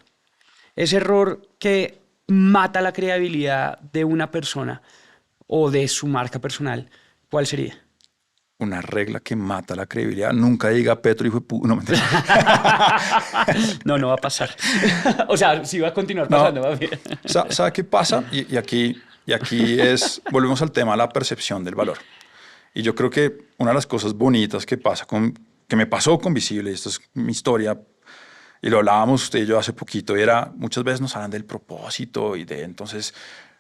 B: ese error que mata la credibilidad de una persona o de su marca personal, ¿cuál sería?
A: Una regla que mata la credibilidad. Nunca diga Petro, hijo de puta. No, mentira.
B: No va a pasar. O sea, sí va a continuar pasando. No. Va bien.
A: ¿Sabe qué pasa? Y aquí volvemos al tema de la percepción del valor. Y yo creo que una de las cosas bonitas que me pasó con Visible, y esto es mi historia, y lo hablábamos usted y yo hace poquito, y era, muchas veces nos hablan del propósito y de entonces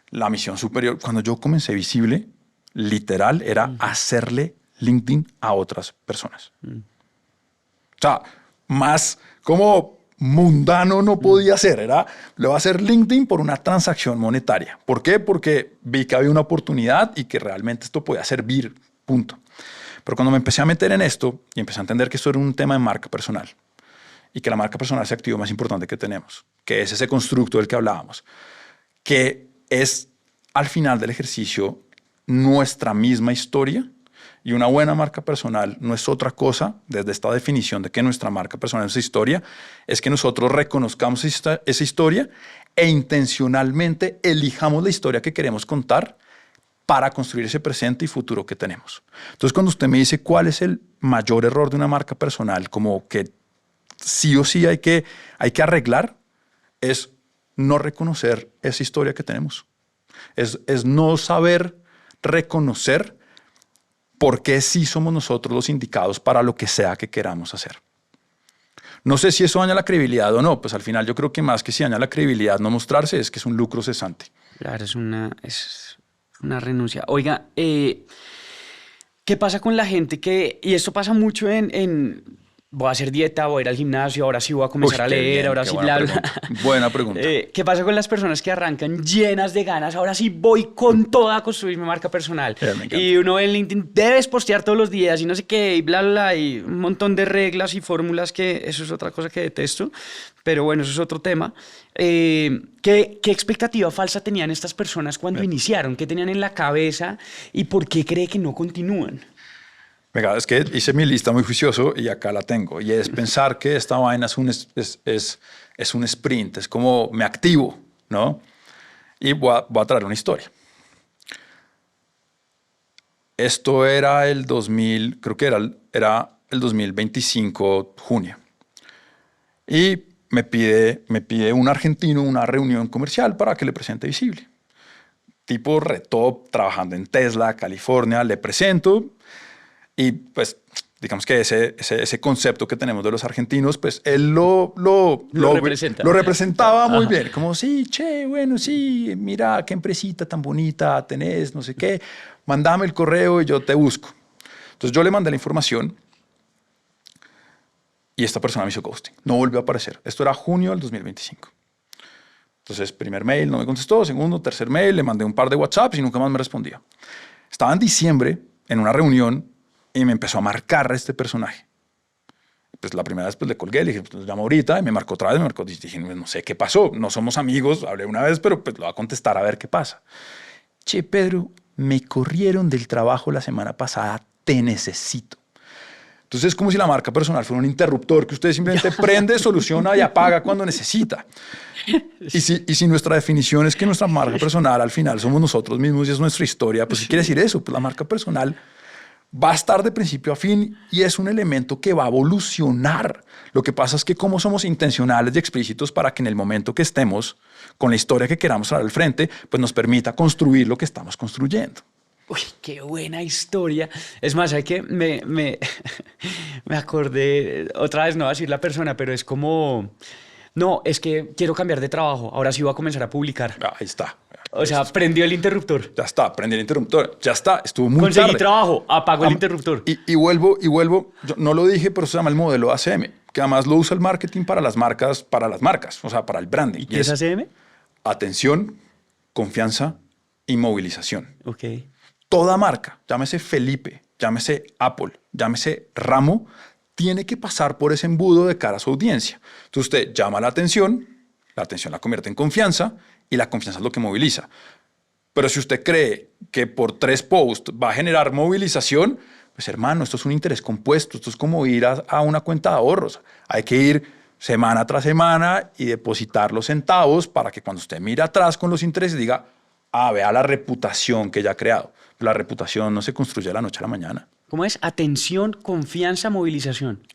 A: la misión superior. Cuando yo comencé Visible, literal, era hacerle LinkedIn a otras personas. O sea, más como mundano no podía ser. Le voy a hacer LinkedIn por una transacción monetaria. ¿Por qué? Porque vi que había una oportunidad y que realmente esto podía servir, punto. Pero cuando me empecé a meter en esto y empecé a entender que esto era un tema de marca personal y que la marca personal es el activo más importante que tenemos, que es ese constructo del que hablábamos, que es al final del ejercicio nuestra misma historia, Y una buena marca personal no es otra cosa, desde esta definición de que nuestra marca personal es historia, es que nosotros reconozcamos esa historia e intencionalmente elijamos la historia que queremos contar para construir ese presente y futuro que tenemos. Entonces, cuando usted me dice cuál es el mayor error de una marca personal, como que sí o sí hay que arreglar, es no reconocer esa historia que tenemos. Es no saber reconocer por qué sí somos nosotros los indicados para lo que sea que queramos hacer. No sé si eso daña la credibilidad o no, pues al final yo creo que más que si daña la credibilidad no mostrarse es que es un lucro cesante.
B: Claro, es una renuncia. Oiga, ¿qué pasa con la gente que, y esto pasa mucho voy a hacer dieta, voy a ir al gimnasio, ahora sí voy a comenzar a leer, bien, ahora sí bla, bla.
A: Buena pregunta.
B: ¿Qué pasa con las personas que arrancan llenas de ganas? Ahora sí voy con toda a construir mi marca personal. Y uno ve en LinkedIn, debes postear todos los días y no sé qué, y bla, bla, bla, y un montón de reglas y fórmulas que eso es otra cosa que detesto. Pero bueno, eso es otro tema. ¿Qué expectativa falsa tenían estas personas cuando iniciaron? ¿Qué tenían en la cabeza? ¿Y por qué cree que no continúan?
A: Venga, es que hice mi lista muy juicioso y acá la tengo. Y es pensar que esta vaina es un sprint, es como me activo, ¿no? Y voy a traer una historia. Esto era el 2000, creo que era el 2025, junio. Y me pide un argentino una reunión comercial para que le presente Visible. Tipo retop, trabajando en Tesla, California, le presento. Y pues, digamos que ese concepto que tenemos de los argentinos, pues él lo representaba muy bien. Como, sí, che, bueno, sí, mira qué empresita tan bonita tenés, no sé qué. Mándame el correo y yo te busco. Entonces yo le mandé la información y esta persona me hizo ghosting. No volvió a aparecer. Esto era junio del 2025. Entonces, primer mail no me contestó, segundo, tercer mail, le mandé un par de WhatsApps y nunca más me respondía. Estaba en diciembre en una reunión y me empezó a marcar a este personaje. Pues la primera vez pues, le colgué, le dije, pues llamo ahorita, y me marcó otra vez, y dije, no sé qué pasó, no somos amigos, hablé una vez, pero pues lo voy a contestar a ver qué pasa. Che, Pedro, me corrieron del trabajo la semana pasada, te necesito. Entonces es como si la marca personal fuera un interruptor que usted simplemente prende, soluciona y apaga cuando necesita. Y si nuestra definición es que nuestra marca personal al final somos nosotros mismos y es nuestra historia, pues ¿qué quiere decir eso? Pues la marca personal va a estar de principio a fin y es un elemento que va a evolucionar. Lo que pasa es que como somos intencionales y explícitos para que en el momento que estemos con la historia que queramos traer al frente, pues nos permita construir lo que estamos construyendo.
B: Uy, qué buena historia. Es más, hay que me acordé, otra vez no va a decir la persona, pero es como, no, es que quiero cambiar de trabajo, ahora sí voy a comenzar a publicar.
A: Ahí está.
B: O sea, prendió el interruptor.
A: Ya está, prendí el interruptor. Ya está, estuvo muy
B: Conseguí
A: tarde.
B: trabajo, apago el interruptor.
A: Y vuelvo, yo no lo dije, pero se llama el modelo ACM, que además lo usa el marketing para las marcas, o sea, para el branding.
B: ¿Y qué es ACM?
A: Atención, confianza y movilización.
B: Ok.
A: Toda marca, llámese Felipe, llámese Apple, llámese Ramo, tiene que pasar por ese embudo de cara a su audiencia. Entonces usted llama la atención la convierte en confianza y la confianza es lo que moviliza. Pero si usted cree que por 3 posts va a generar movilización, pues hermano, esto es un interés compuesto, esto es como ir a una cuenta de ahorros. Hay que ir semana tras semana y depositar los centavos para que cuando usted mire atrás con los intereses diga, vea la reputación que ya ha creado. La reputación no se construye de la noche a la mañana.
B: ¿Cómo es? Atención, confianza, movilización.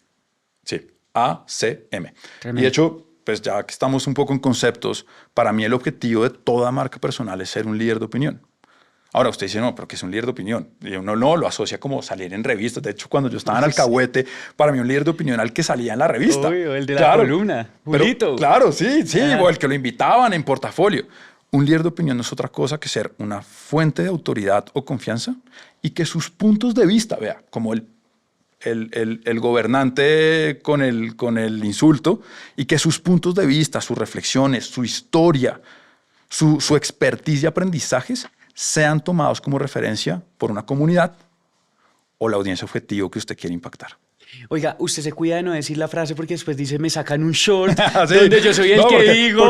A: Sí, ACM.
B: Tremendo.
A: Y de hecho, pues ya que estamos un poco en conceptos, para mí el objetivo de toda marca personal es ser un líder de opinión. Ahora usted dice, no, pero ¿qué es un líder de opinión? Y uno no lo asocia como salir en revistas. De hecho, cuando yo estaba en Alcahuete, para mí un líder de opinión era el que salía en la revista.
B: Obvio, el de la columna, Julito.
A: Claro, sí, o el que lo invitaban en portafolio. Un líder de opinión no es otra cosa que ser una fuente de autoridad o confianza y que sus puntos de vista, vea, como el gobernante con el insulto, y que sus puntos de vista, sus reflexiones, su historia, su expertise y aprendizajes sean tomados como referencia por una comunidad o la audiencia objetivo que usted quiere impactar.
B: Oiga, usted se cuida de no decir la frase porque después dice, me sacan un short
A: Sí.
B: donde yo soy el
A: No,
B: que
A: porque,
B: digo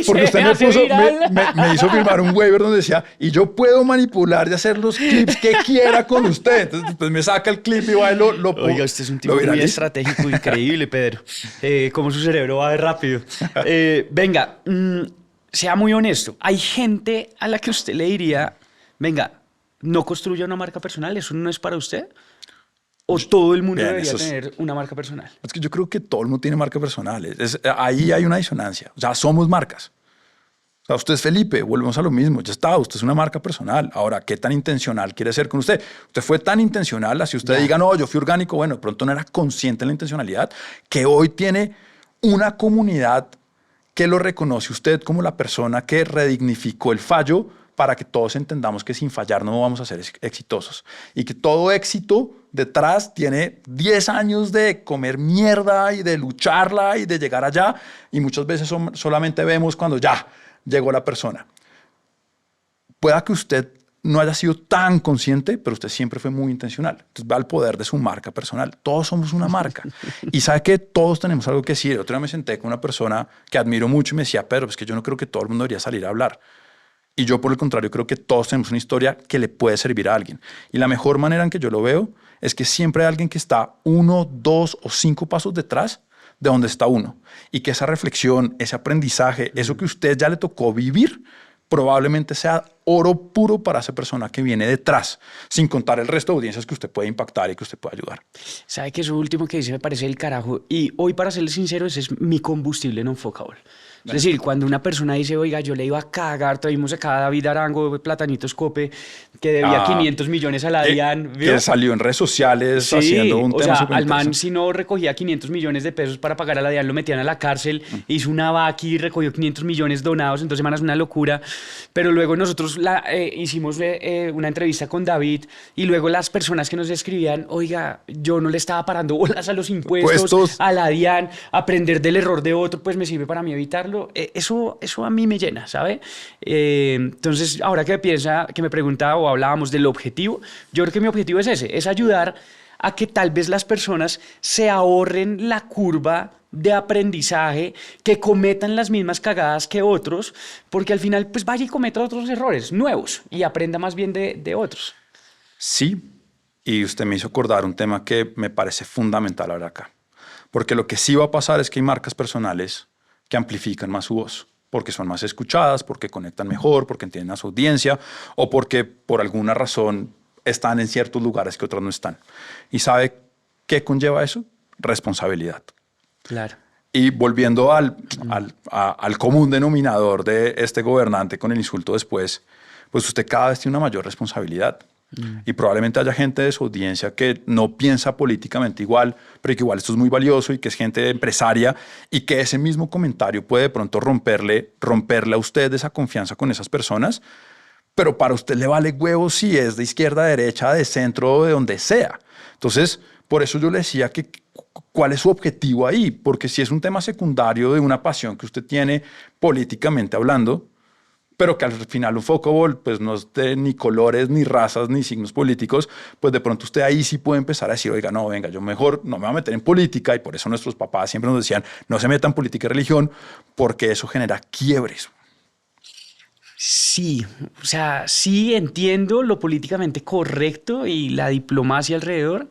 A: porque usted
B: y
A: me,
B: hace
A: puso,
B: viral.
A: me hizo firmar un waiver donde decía, y yo puedo manipular y hacer los clips que quiera con usted. Entonces después me saca el clip y va y
B: Oiga, usted es un tipo
A: lo
B: muy
A: viraliza.
B: estratégico, increíble, Pedro. Cómo su cerebro va de rápido. Venga, sea muy honesto. Hay gente a la que usted le diría, venga, no construya una marca personal, ¿eso no es para usted? ¿O todo el mundo
A: Bien,
B: debería
A: eso es-
B: tener una marca personal?
A: Es que yo creo que todo el mundo tiene marca personal. Ahí hay una disonancia. O sea, somos marcas. O sea, usted es Felipe, volvemos a lo mismo. Ya está, usted es una marca personal. Ahora, ¿qué tan intencional quiere ser con usted? Usted fue tan intencional, así usted diga, no, yo fui orgánico, bueno, de pronto no era consciente de la intencionalidad, que hoy tiene una comunidad que lo reconoce usted como la persona que redignificó el fallo para que todos entendamos que sin fallar no vamos a ser exitosos. Y que todo éxito detrás tiene 10 años de comer mierda y de lucharla y de llegar allá. Y muchas veces solamente vemos cuando ya llegó la persona. Pueda que usted no haya sido tan consciente, pero usted siempre fue muy intencional. Entonces va al poder de su marca personal. Todos somos una marca. Y sabe que todos tenemos algo que decir. El otro día me senté con una persona que admiro mucho y me decía, Pedro, es que yo no creo que todo el mundo debería salir a hablar. Y yo, por el contrario, creo que todos tenemos una historia que le puede servir a alguien. Y la mejor manera en que yo lo veo es que siempre hay alguien que está 1, 2 o 5 pasos detrás de donde está uno. Y que esa reflexión, ese aprendizaje, eso que usted ya le tocó vivir, probablemente sea oro puro para esa persona que viene detrás, sin contar el resto de audiencias que usted puede impactar y que usted puede ayudar.
B: ¿Sabe que eso último que dice me parece el carajo? Y hoy, para serle sincero, ese es mi combustible non-focable. Es decir, cuando una persona dice, oiga, yo le iba a cagar, trajimos acá a David Arango, Platanito Escope, que debía 500 millones a la DIAN.
A: Que salió en redes sociales
B: Sí,
A: haciendo un
B: o
A: tema
B: sea,
A: súper
B: al man
A: interesante.
B: si no recogía 500 millones de pesos para pagar a la DIAN, lo metían a la cárcel, hizo una vaca y recogió 500 millones donados en 2 semanas, una locura. Pero luego nosotros hicimos una entrevista con David y luego las personas que nos escribían, oiga, yo no le estaba parando bolas a los impuestos, a la DIAN, aprender del error de otro, pues me sirve para mí evitarlo. Eso a mí me llena, ¿sabe? Entonces, ahora que me preguntaba o hablábamos del objetivo, yo creo que mi objetivo es ese, es ayudar a que tal vez las personas se ahorren la curva de aprendizaje, que cometan las mismas cagadas que otros, porque al final pues vaya y cometa otros errores nuevos y aprenda más bien de otros.
A: Sí, y usted me hizo acordar un tema que me parece fundamental ahora acá. Porque lo que sí va a pasar es que hay marcas personales que amplifican más su voz, porque son más escuchadas, porque conectan mejor, porque entienden a su audiencia o porque por alguna razón están en ciertos lugares que otros no están. ¿Y sabe qué conlleva eso? Responsabilidad.
B: Claro.
A: Y volviendo al común denominador de este gobernante con el insulto después, pues usted cada vez tiene una mayor responsabilidad. Y probablemente haya gente de su audiencia que no piensa políticamente igual, pero que igual esto es muy valioso y que es gente empresaria y que ese mismo comentario puede de pronto romperle a usted esa confianza con esas personas, pero para usted le vale huevo si es de izquierda, de derecha, de centro, de donde sea. Entonces, por eso yo le decía que cuál es su objetivo ahí, porque si es un tema secundario de una pasión que usted tiene políticamente hablando, pero que al final un focoball pues no es de ni colores, ni razas, ni signos políticos, pues de pronto usted ahí sí puede empezar a decir, oiga, no, venga, yo mejor no me voy a meter en política, y por eso nuestros papás siempre nos decían, no se metan en política y religión, porque eso genera quiebres.
B: Sí, o sea, sí entiendo lo políticamente correcto y la diplomacia alrededor,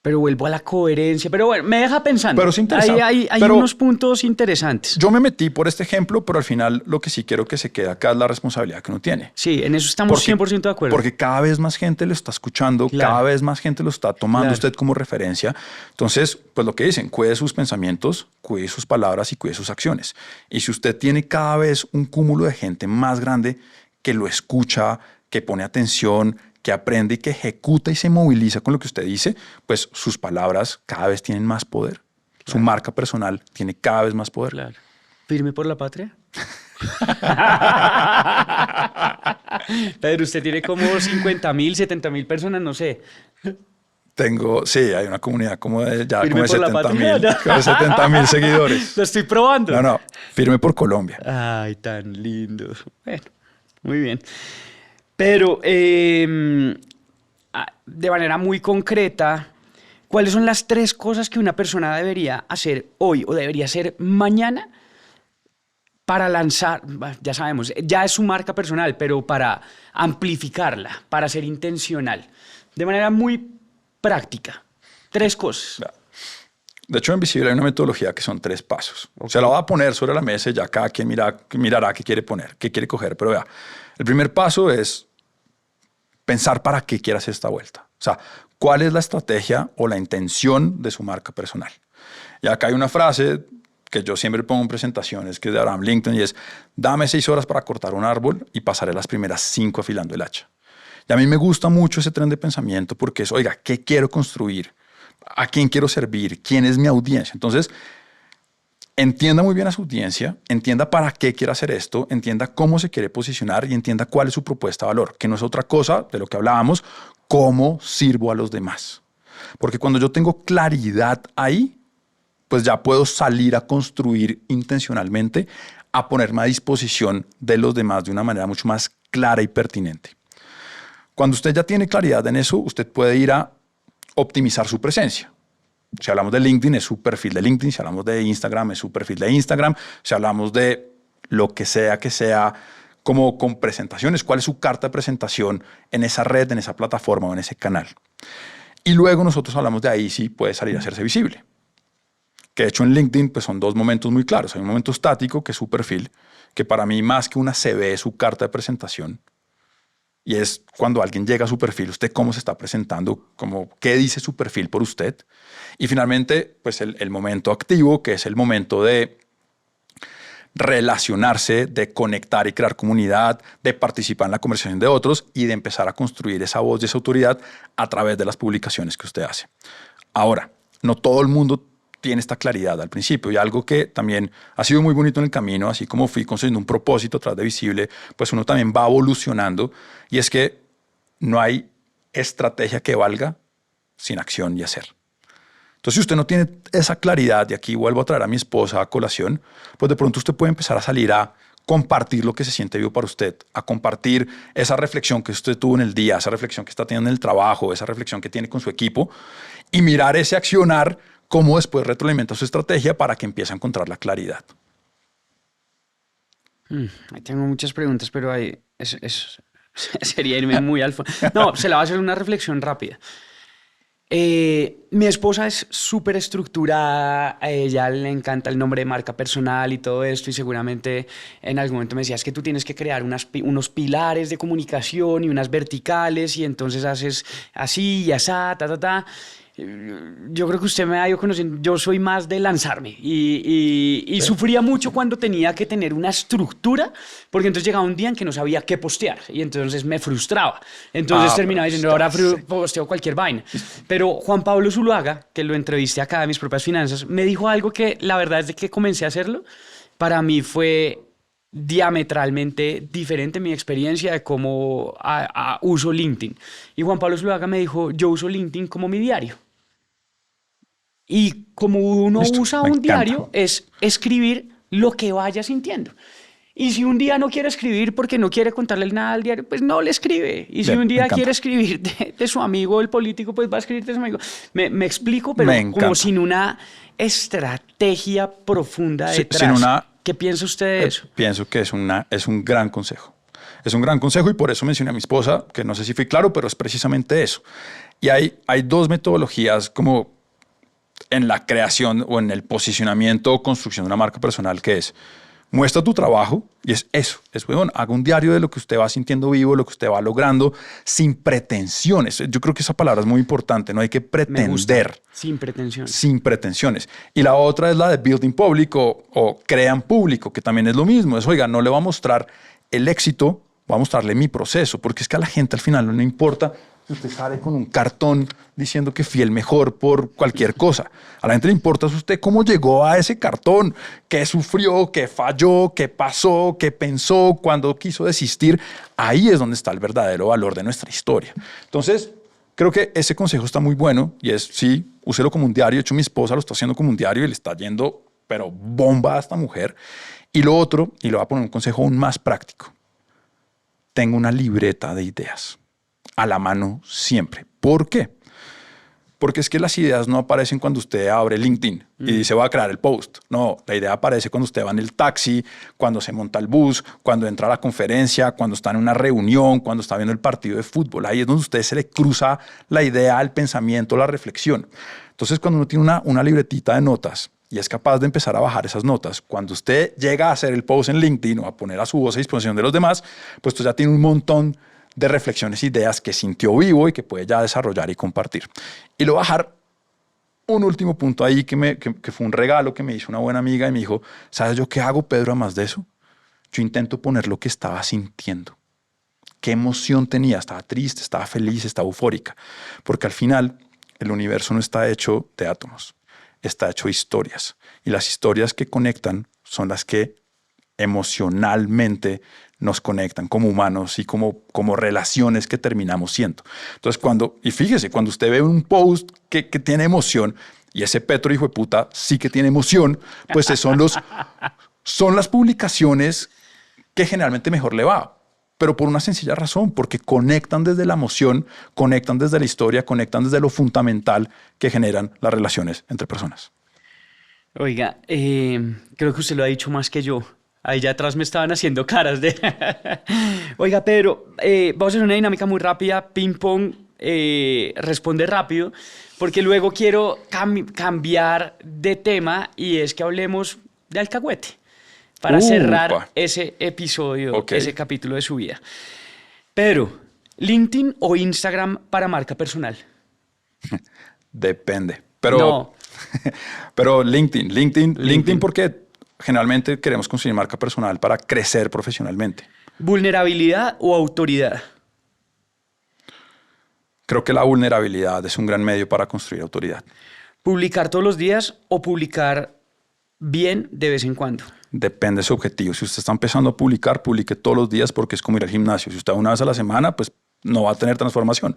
B: pero vuelvo a la coherencia. Pero bueno, me deja pensando.
A: Pero es interesante.
B: Hay
A: Pero
B: unos puntos interesantes.
A: yo me metí por este ejemplo, pero al final lo que sí quiero que se quede acá es la responsabilidad que uno tiene.
B: Sí, en eso estamos 100% de acuerdo.
A: Porque cada vez más gente lo está escuchando,
B: Claro.
A: cada vez más gente lo está tomando
B: Claro.
A: usted como referencia. Entonces, pues lo que dicen, cuide sus pensamientos, cuide sus palabras y cuide sus acciones. Y si usted tiene cada vez un cúmulo de gente más grande que lo escucha, que pone atención, que aprende y que ejecuta y se moviliza con lo que usted dice, pues sus palabras cada vez tienen más poder. Su marca personal tiene cada vez más poder.
B: Claro. ¿Firme por la patria? Pedro, usted tiene como 50.000, 70.000 personas, no sé.
A: Sí, hay una comunidad como de ya
B: Firme
A: como de
B: por la patria.
A: 70.000 seguidores.
B: Lo estoy probando.
A: No, firme por Colombia.
B: Ay, tan lindo. Bueno, muy bien. Pero de manera muy concreta, ¿Cuáles son las 3 cosas que una persona debería hacer hoy o debería hacer mañana para lanzar, ya sabemos, ya es su marca personal, pero para amplificarla, para ser intencional, de manera muy práctica? 3 cosas.
A: De hecho, en Visible hay una metodología que son 3 pasos. Se la voy a poner sobre la mesa y ya cada quien mirará qué quiere poner, qué quiere coger. Pero vea, el primer paso es pensar para qué quiere hacer esta vuelta. O sea, ¿cuál es la estrategia o la intención de su marca personal? Y acá hay una frase que yo siempre pongo en presentaciones, que es de Abraham Lincoln, y es: dame 6 horas para cortar un árbol y pasaré las primeras 5 afilando el hacha. Y a mí me gusta mucho ese tren de pensamiento porque es, oiga, ¿qué quiero construir? ¿A quién quiero servir? ¿Quién es mi audiencia? Entonces, entienda muy bien a su audiencia, entienda para qué quiere hacer esto, entienda cómo se quiere posicionar y entienda cuál es su propuesta de valor, que no es otra cosa de lo que hablábamos, cómo sirvo a los demás. Porque cuando yo tengo claridad ahí, pues ya puedo salir a construir intencionalmente, a ponerme a disposición de los demás de una manera mucho más clara y pertinente. Cuando usted ya tiene claridad en eso, usted puede ir a optimizar su presencia. Si hablamos de LinkedIn, es su perfil de LinkedIn. Si hablamos de Instagram, es su perfil de Instagram. Si hablamos de lo que sea como con presentaciones, cuál es su carta de presentación en esa red, en esa plataforma o en ese canal. Y luego nosotros hablamos de ahí si puede salir a hacerse visible. Que de hecho en LinkedIn pues son 2 momentos muy claros. Hay un momento estático, que es su perfil, que para mí más que una CV es su carta de presentación. Y es cuando alguien llega a su perfil, usted cómo se está presentando, qué dice su perfil por usted. Y finalmente, pues el momento activo, que es el momento de relacionarse, de conectar y crear comunidad, de participar en la conversación de otros y de empezar a construir esa voz y esa autoridad a través de las publicaciones que usted hace. Ahora, no todo el mundo tiene esta claridad al principio, y algo que también ha sido muy bonito en el camino, así como fui construyendo un propósito atrás de Visible, pues uno también va evolucionando, y es que no hay estrategia que valga sin acción y hacer. Entonces, si usted no tiene esa claridad, y aquí vuelvo a traer a mi esposa a colación, pues de pronto usted puede empezar a salir a compartir lo que se siente vivo para usted, a compartir esa reflexión que usted tuvo en el día, esa reflexión que está teniendo en el trabajo, esa reflexión que tiene con su equipo, y mirar ese accionar, cómo después retroalimenta su estrategia para que empiece a encontrar la claridad.
B: Ahí tengo muchas preguntas, pero ahí sería irme muy al fondo. No, se la va a hacer una reflexión rápida. Mi esposa es súper estructurada, a ella le encanta el nombre de marca personal y todo esto, y seguramente en algún momento me decía, es que tú tienes que crear unos pilares de comunicación y unas verticales, y entonces haces así y asá, ta. Yo creo que usted me ha ido conociendo, yo soy más de lanzarme y sí. Sufría mucho cuando tenía que tener una estructura, porque entonces llegaba un día en que no sabía qué postear y entonces me frustraba. Entonces terminaba diciendo, ahora posteo cualquier vaina. Pero Juan Pablo Zuluaga, que lo entrevisté acá de Mis Propias Finanzas, me dijo algo que la verdad es de que comencé a hacerlo, para mí fue diametralmente diferente mi experiencia de cómo uso LinkedIn. Y Juan Pablo Zuluaga me dijo, yo uso LinkedIn como mi diario. Y como uno usa un diario, es escribir lo que vaya sintiendo. Y si un día no quiere escribir porque no quiere contarle nada al diario, pues no le escribe. Y si un día quiere escribir de su amigo, el político, pues va a escribir de su amigo. Me explico, pero como sin una estrategia profunda detrás. ¿Qué piensa usted de eso?
A: Pienso que es un gran consejo. Es un gran consejo, y por eso mencioné a mi esposa, que no sé si fui claro, pero es precisamente eso. Y hay 2 metodologías como en la creación o en el posicionamiento o construcción de una marca personal, que es: muestra tu trabajo, y es eso, bueno, haga un diario de lo que usted va sintiendo vivo, lo que usted va logrando, sin pretensiones. Yo creo que esa palabra es muy importante, no hay que pretender. Me gusta.
B: Sin pretensiones.
A: Sin pretensiones. Y la otra es la de building público o crean público, que también es lo mismo. Es, oiga, no le voy a mostrar el éxito, voy a mostrarle mi proceso, porque es que a la gente al final no le importa si usted sale con un cartón diciendo que fui el mejor por cualquier cosa. A la gente le importa usted cómo llegó a ese cartón, qué sufrió, qué falló, qué pasó, qué pensó, cuándo quiso desistir. Ahí es donde está el verdadero valor de nuestra historia. Entonces, creo que ese consejo está muy bueno, y es, sí, úselo como un diario. De hecho, mi esposa lo está haciendo como un diario y le está yendo, pero bomba a esta mujer. Y lo otro, y le voy a poner un consejo aún más práctico: tenga una libreta de ideas a la mano siempre. ¿Por qué? Porque es que las ideas no aparecen cuando usted abre LinkedIn y dice voy a crear el post. No, la idea aparece cuando usted va en el taxi, cuando se monta el bus, cuando entra a la conferencia, cuando está en una reunión, cuando está viendo el partido de fútbol. Ahí es donde a usted se le cruza la idea, el pensamiento, la reflexión. Entonces, cuando uno tiene una libretita de notas y es capaz de empezar a bajar esas notas, cuando usted llega a hacer el post en LinkedIn o a poner a su voz a disposición de los demás, pues usted ya tiene un montón de reflexiones, ideas que sintió vivo y que puede ya desarrollar y compartir. Y lo voy a bajar un último punto ahí que fue un regalo que me hizo una buena amiga y me dijo, ¿sabes yo qué hago, Pedro, además de eso? Yo intento poner lo que estaba sintiendo. ¿Qué emoción tenía? Estaba triste, estaba feliz, estaba eufórica. Porque al final el universo no está hecho de átomos, está hecho de historias. Y las historias que conectan son las que emocionalmente nos conectan como humanos y como relaciones que terminamos siendo. Entonces, y fíjese, cuando usted ve un post que tiene emoción, y ese Petro hijo de puta sí que tiene emoción, pues son las publicaciones que generalmente mejor le va. Pero por una sencilla razón, porque conectan desde la emoción, conectan desde la historia, conectan desde lo fundamental que generan las relaciones entre personas.
B: Oiga, creo que usted lo ha dicho más que yo. Ahí ya atrás me estaban haciendo caras de... Oiga, Pedro, vamos a hacer una dinámica muy rápida, ping pong, responde rápido, porque luego quiero cambiar de tema y es que hablemos de alcahuete para cerrar ese episodio, ese capítulo de su vida. Pedro, ¿LinkedIn o Instagram para marca personal?
A: Depende, pero...
B: No.
A: Pero LinkedIn porque... Generalmente queremos construir marca personal para crecer profesionalmente.
B: ¿Vulnerabilidad o autoridad?
A: Creo que la vulnerabilidad es un gran medio para construir autoridad.
B: ¿Publicar todos los días o publicar bien de vez en cuando?
A: Depende de su objetivo. Si usted está empezando a publicar, publique todos los días porque es como ir al gimnasio. Si usted una vez a la semana, pues no va a tener transformación.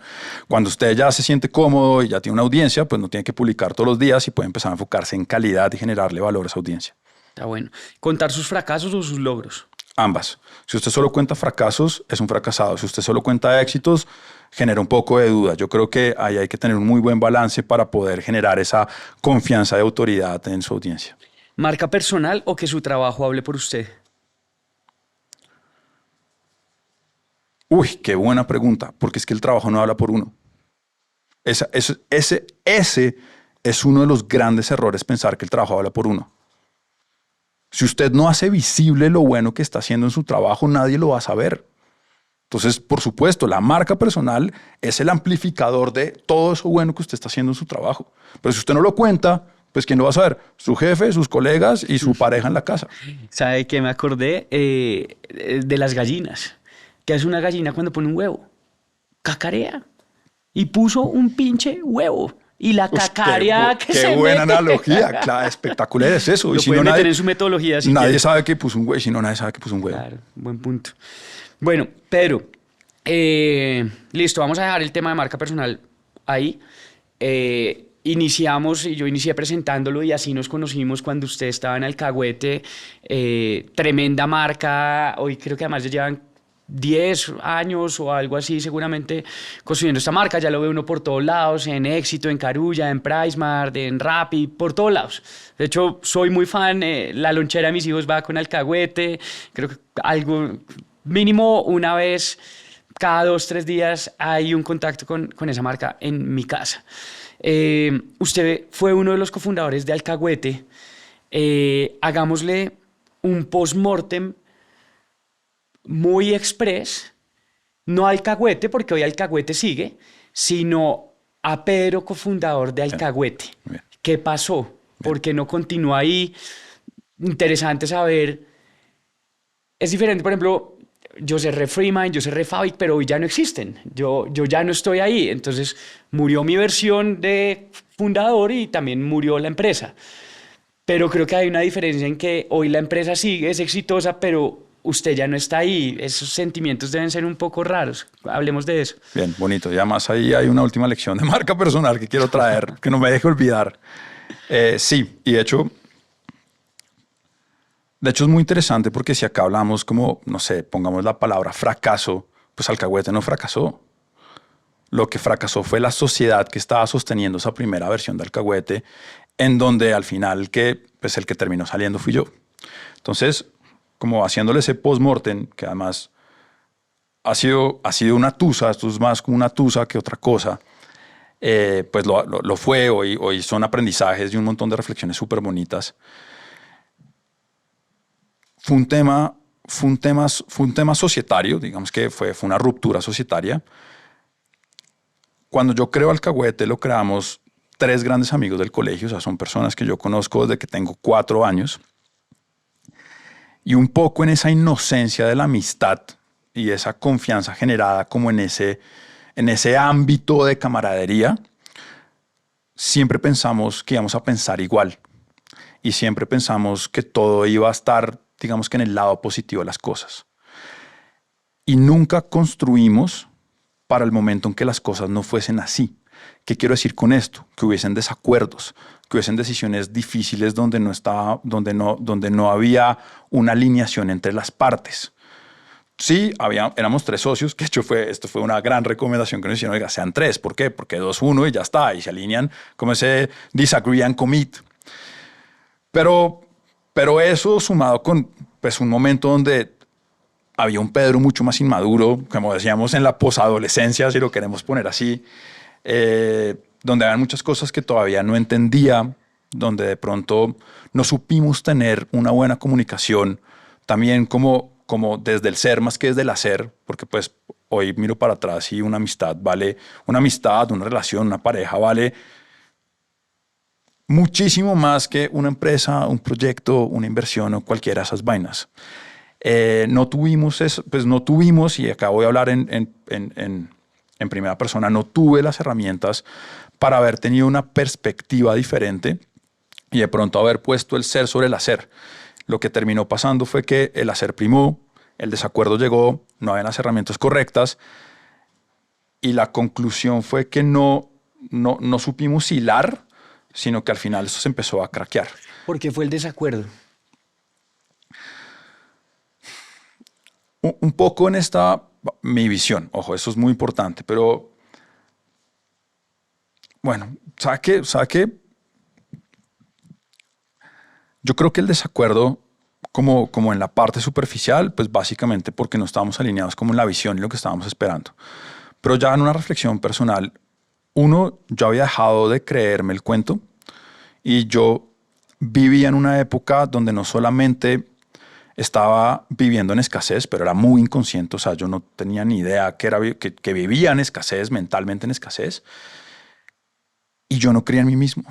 A: Cuando usted ya se siente cómodo y ya tiene una audiencia, pues no tiene que publicar todos los días y puede empezar a enfocarse en calidad y generarle valor a esa audiencia.
B: Está bueno. ¿Contar sus fracasos o sus logros?
A: Ambas. Si usted solo cuenta fracasos, es un fracasado. Si usted solo cuenta éxitos, genera un poco de duda. Yo creo que ahí hay que tener un muy buen balance para poder generar esa confianza de autoridad en su audiencia.
B: ¿Marca personal o que su trabajo hable por usted?
A: Uy, qué buena pregunta, porque es que el trabajo no habla por uno. Ese es uno de los grandes errores, pensar que el trabajo habla por uno. Si usted no hace visible lo bueno que está haciendo en su trabajo, nadie lo va a saber. Entonces, por supuesto, la marca personal es el amplificador de todo eso bueno que usted está haciendo en su trabajo. Pero si usted no lo cuenta, pues ¿quién lo va a saber? Su jefe, sus colegas y su pareja en la casa.
B: ¿Sabe qué me acordé? De las gallinas. ¿Qué hace una gallina cuando pone un huevo? Cacarea. Y puso un pinche huevo. Y la cacarea que se mete.
A: Qué buena analogía. Claro, espectacular es eso.
B: Lo puede meter en su metodología.
A: Nadie sabe que puso un huevo. Si no, nadie sabe que puso un huevo.
B: Claro, buen punto. Bueno, Pedro, listo, vamos a dejar el tema de marca personal ahí. Iniciamos, y yo inicié presentándolo y así nos conocimos cuando usted estaba en Alcahuete. Tremenda marca. Hoy creo que además ya llevan 10 años o algo así seguramente construyendo esta marca. Ya lo ve uno por todos lados, en Éxito, en Carulla, en PriceMart, en Rappi, por todos lados. De hecho, soy muy fan. La lonchera de mis hijos va con Alcahuete. Creo que algo mínimo una vez cada 2-3 días hay un contacto con esa marca en mi casa. Usted fue uno de los cofundadores de Alcahuete. Hagámosle un post-mortem muy express, no a Alcahuete, porque hoy Alcahuete sigue, sino a Pedro, cofundador de Alcahuete. Bien. ¿Qué pasó? ¿Por qué no continúa ahí? Interesante saber. Es diferente, por ejemplo, yo cerré Freemind, yo cerré Fabric, pero hoy ya no existen. Yo ya no estoy ahí. Entonces murió mi versión de fundador y también murió la empresa. Pero creo que hay una diferencia en que hoy la empresa sigue, es exitosa, pero usted ya no está ahí. Esos sentimientos deben ser un poco raros. Hablemos de eso.
A: Bien, bonito. Y además ahí hay una última lección de marca personal que quiero traer, que no me deje olvidar. Sí, y de hecho es muy interesante porque si acá hablamos como, no sé, pongamos la palabra fracaso, pues Alcahuete no fracasó. Lo que fracasó fue la sociedad que estaba sosteniendo esa primera versión de Alcahuete, en donde al final el que terminó saliendo fui yo. Entonces, como haciéndole ese post-mortem, que además ha sido una tusa, esto es más como una tusa que otra cosa, pues lo fue. Hoy son aprendizajes y un montón de reflexiones súper bonitas. Fue un tema societario, digamos que fue una ruptura societaria. Cuando yo creo Alcahuete, lo creamos 3 grandes amigos del colegio, o sea, son personas que yo conozco desde que tengo 4 años. Y un poco en esa inocencia de la amistad y esa confianza generada como en ese ámbito de camaradería, siempre pensamos que íbamos a pensar igual. Y siempre pensamos que todo iba a estar, digamos que en el lado positivo de las cosas. Y nunca construimos para el momento en que las cosas no fuesen así. ¿Qué quiero decir con esto? Que hubiesen desacuerdos, que hubiesen decisiones difíciles donde no había una alineación entre las partes. Sí, éramos 3 socios, que de hecho esto fue una gran recomendación que nos hicieron, oiga, sean 3. ¿Por qué? Porque 2-1 y ya está, y se alinean como ese disagree and commit. Pero eso sumado con pues, un momento donde había un Pedro mucho más inmaduro, como decíamos en la posadolescencia, si lo queremos poner así, donde había muchas cosas que todavía no entendía, donde de pronto no supimos tener una buena comunicación, también como desde el ser más que desde el hacer, porque pues hoy miro para atrás y una amistad, una relación, una pareja vale muchísimo más que una empresa, un proyecto, una inversión o cualquiera de esas vainas. No tuvimos eso, pues no tuvimos, y acá voy a hablar en primera persona, no tuve las herramientas para haber tenido una perspectiva diferente y de pronto haber puesto el ser sobre el hacer. Lo que terminó pasando fue que el hacer primó, el desacuerdo llegó, no había las herramientas correctas y la conclusión fue que no supimos hilar, sino que al final eso se empezó a craquear.
B: ¿Por qué fue el desacuerdo?
A: Un poco en mi visión, ojo, eso es muy importante, pero bueno, ¿sabe qué? Yo creo que el desacuerdo, como en la parte superficial, pues básicamente porque no estábamos alineados como en la visión y lo que estábamos esperando. Pero ya en una reflexión personal, yo había dejado de creerme el cuento y yo vivía en una época donde no solamente estaba viviendo en escasez, pero era muy inconsciente, o sea, yo no tenía ni idea que vivía en escasez, mentalmente en escasez, y yo no creía en mí mismo.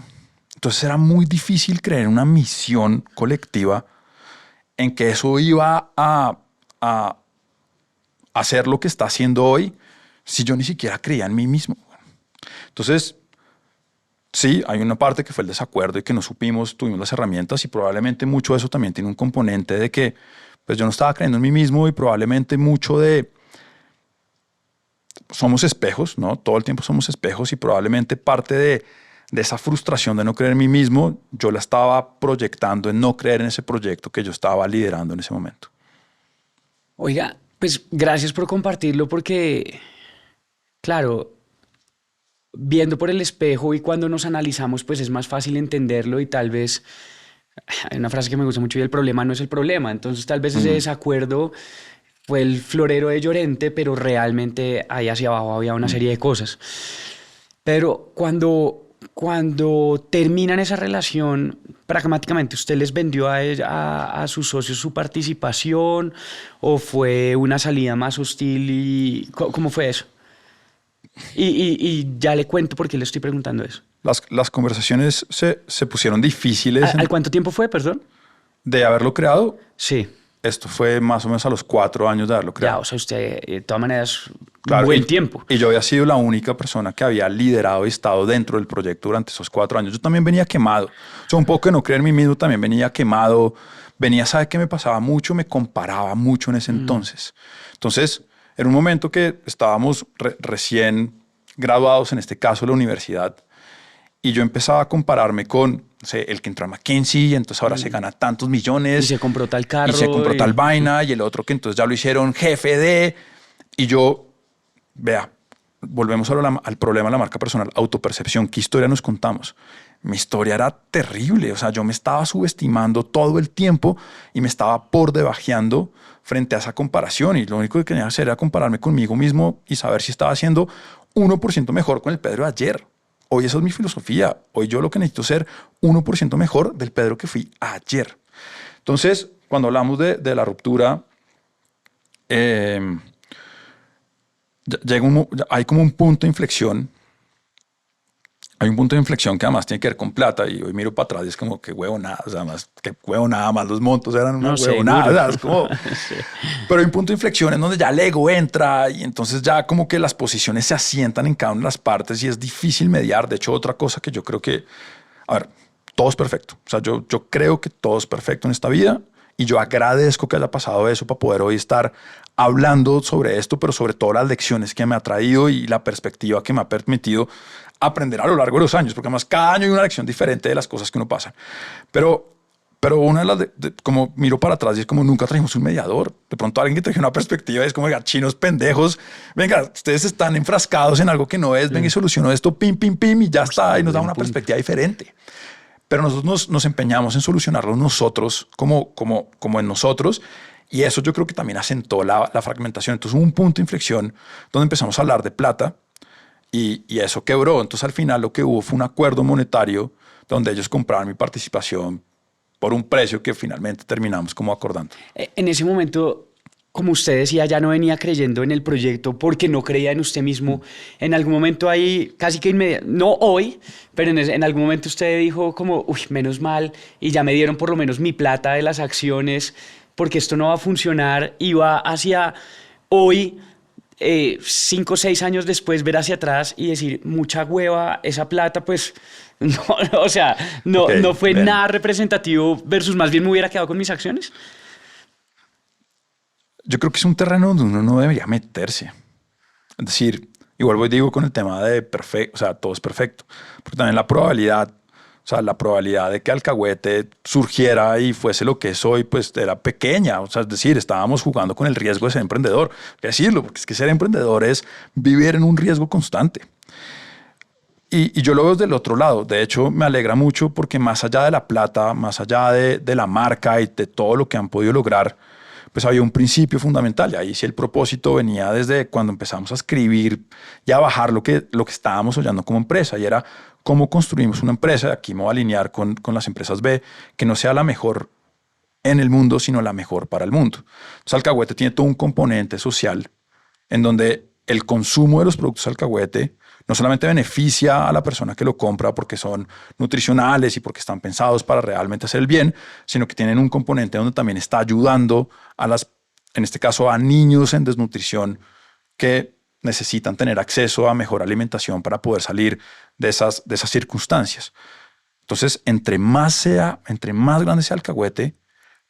A: Entonces era muy difícil creer en una misión colectiva en que eso iba a hacer lo que está haciendo hoy si yo ni siquiera creía en mí mismo. Entonces, sí, hay una parte que fue el desacuerdo y que no tuvimos las herramientas y probablemente mucho de eso también tiene un componente de que pues yo no estaba creyendo en mí mismo y probablemente mucho somos espejos, ¿no? Todo el tiempo somos espejos y probablemente parte de esa frustración de no creer en mí mismo, yo la estaba proyectando en no creer en ese proyecto que yo estaba liderando en ese momento.
B: Oiga, pues gracias por compartirlo porque, claro, viendo por el espejo y cuando nos analizamos, pues es más fácil entenderlo y tal vez, hay una frase que me gusta mucho y el problema no es el problema, entonces tal vez ese desacuerdo fue el florero de Llorente, pero realmente ahí hacia abajo había una serie de cosas. Pero cuando terminan esa relación, pragmáticamente, ¿usted les vendió a sus socios su participación o fue una salida más hostil? Y ¿cómo fue eso? Y ya le cuento por qué le estoy preguntando eso.
A: Las conversaciones se pusieron difíciles.
B: ¿Al cuánto tiempo fue, perdón?
A: De haberlo creado.
B: Sí.
A: Esto fue más o menos a los 4 años de haberlo creado.
B: Ya, o sea, usted de todas maneras,
A: claro,
B: buen tiempo.
A: Y yo había sido la única persona que había liderado y estado dentro del proyecto durante esos 4 años. Yo también venía quemado. O sea, un poco de no creer en mí mismo, también venía quemado. ¿Sabe qué me pasaba mucho? Me comparaba mucho en ese entonces. Entonces, era un momento que estábamos recién graduados, en este caso, de la universidad. Y yo empezaba a compararme con, no sé, el que entró a McKinsey y entonces ahora se gana tantos millones.
B: Y se compró tal carro.
A: Y se compró tal vaina. Y el otro que entonces ya lo hicieron jefe de... Y yo, vea, volvemos al problema de la marca personal, autopercepción. ¿Qué historia nos contamos? Mi historia era terrible, o sea, yo me estaba subestimando todo el tiempo y me estaba por debajeando frente a esa comparación, y lo único que quería hacer era compararme conmigo mismo y saber si estaba haciendo 1% mejor con el Pedro de ayer. Hoy esa es mi filosofía. Hoy yo lo que necesito es ser 1% mejor del Pedro que fui ayer. Entonces, cuando hablamos de la ruptura, hay como un punto de inflexión. Hay un punto de inflexión que además tiene que ver con plata, y hoy miro para atrás y es como que huevonada, o sea, que huevonada, más los montos eran una huevonada. Es como, sí. Pero hay un punto de inflexión en donde ya el ego entra y entonces ya como que las posiciones se asientan en cada una de las partes y es difícil mediar. De hecho, otra cosa que yo creo que, a ver, todo es perfecto. O sea, yo creo que todo es perfecto en esta vida y yo agradezco que haya pasado eso para poder hoy estar hablando sobre esto, pero sobre todo las lecciones que me ha traído y la perspectiva que me ha permitido aprender a lo largo de los años, porque además cada año hay una lección diferente de las cosas que uno pasa. Pero una de las, como miro para atrás y es como nunca trajimos un mediador. De pronto alguien que traje una perspectiva y es como, venga, chinos pendejos, venga, ustedes están enfrascados en algo que no es, venga y solucionó esto, pim, pim, pim, y ya está, y nos da una perspectiva diferente. Pero nosotros nos empeñamos en solucionarlo nosotros, como en nosotros, y eso yo creo que también asentó la fragmentación. Entonces hubo un punto de inflexión donde empezamos a hablar de plata, y eso quebró. Entonces al final lo que hubo fue un acuerdo monetario donde ellos compraron mi participación por un precio que finalmente terminamos como acordando.
B: En ese momento, como usted decía, ya no venía creyendo en el proyecto porque no creía en usted mismo. En algún momento ahí, casi que inmediato, no hoy, pero en algún momento usted dijo como, uy, menos mal, y ya me dieron por lo menos mi plata de las acciones, porque esto no va a funcionar, y va hacia hoy, 5 o 6 años después, ver hacia atrás y decir, mucha hueva, esa plata, pues, no, o sea, no fue nada representativo versus más bien me hubiera quedado con mis acciones.
A: Yo creo que es un terreno donde uno no debería meterse. Es decir, igual voy digo con el tema de perfecto, o sea, todo es perfecto, porque también la probabilidad, o sea, la probabilidad de que Alcahuete surgiera y fuese lo que es hoy, pues era pequeña. O sea, es decir, estábamos jugando con el riesgo de ser emprendedor. Hay que decirlo, porque es que ser emprendedor es vivir en un riesgo constante. Y yo lo veo desde el otro lado. De hecho, me alegra mucho porque más allá de la plata, más allá de la marca y de todo lo que han podido lograr, pues había un principio fundamental. Y ahí sí el propósito venía desde cuando empezamos a escribir y a bajar lo que estábamos soñando como empresa. Y era cómo construimos una empresa, aquí me voy a alinear con las empresas B, que no sea la mejor en el mundo, sino la mejor para el mundo. Entonces, Alcahuete tiene todo un componente social en donde el consumo de los productos Alcahuete no solamente beneficia a la persona que lo compra porque son nutricionales y porque están pensados para realmente hacer el bien, sino que tienen un componente donde también está ayudando a en este caso, a niños en desnutrición que necesitan tener acceso a mejor alimentación para poder salir de esas circunstancias. Entonces, entre más grande sea Alcahuete,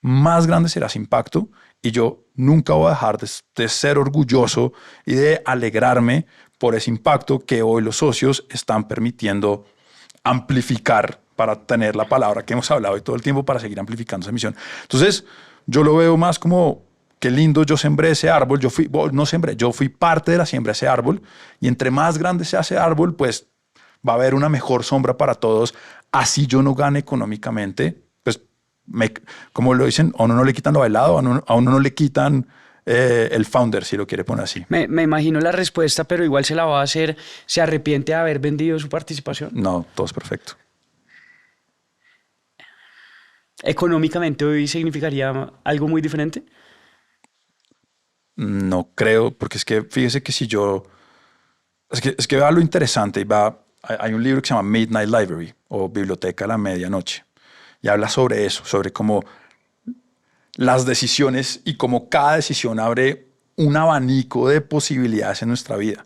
A: más grande será ese impacto, y yo nunca voy a dejar de ser orgulloso y de alegrarme por ese impacto que hoy los socios están permitiendo amplificar para tener la palabra que hemos hablado y todo el tiempo para seguir amplificando esa misión. Entonces, yo lo veo más como qué lindo, yo sembré ese árbol, yo fui parte de la siembra de ese árbol, y entre más grande sea ese árbol, pues va a haber una mejor sombra para todos. Así yo no gane económicamente, pues como lo dicen, a uno no le quitan lo bailado, a uno no le quitan el founder, si lo quiere poner así.
B: Me imagino la respuesta, pero igual se la va a hacer. ¿Se arrepiente de haber vendido su participación?
A: No, todo es perfecto.
B: ¿Económicamente hoy significaría algo muy diferente?
A: No creo, porque es que fíjese que si yo... Es que vea lo interesante. Hay un libro que se llama Midnight Library o Biblioteca de la Medianoche, y habla sobre eso, sobre cómo las decisiones y cómo cada decisión abre un abanico de posibilidades en nuestra vida.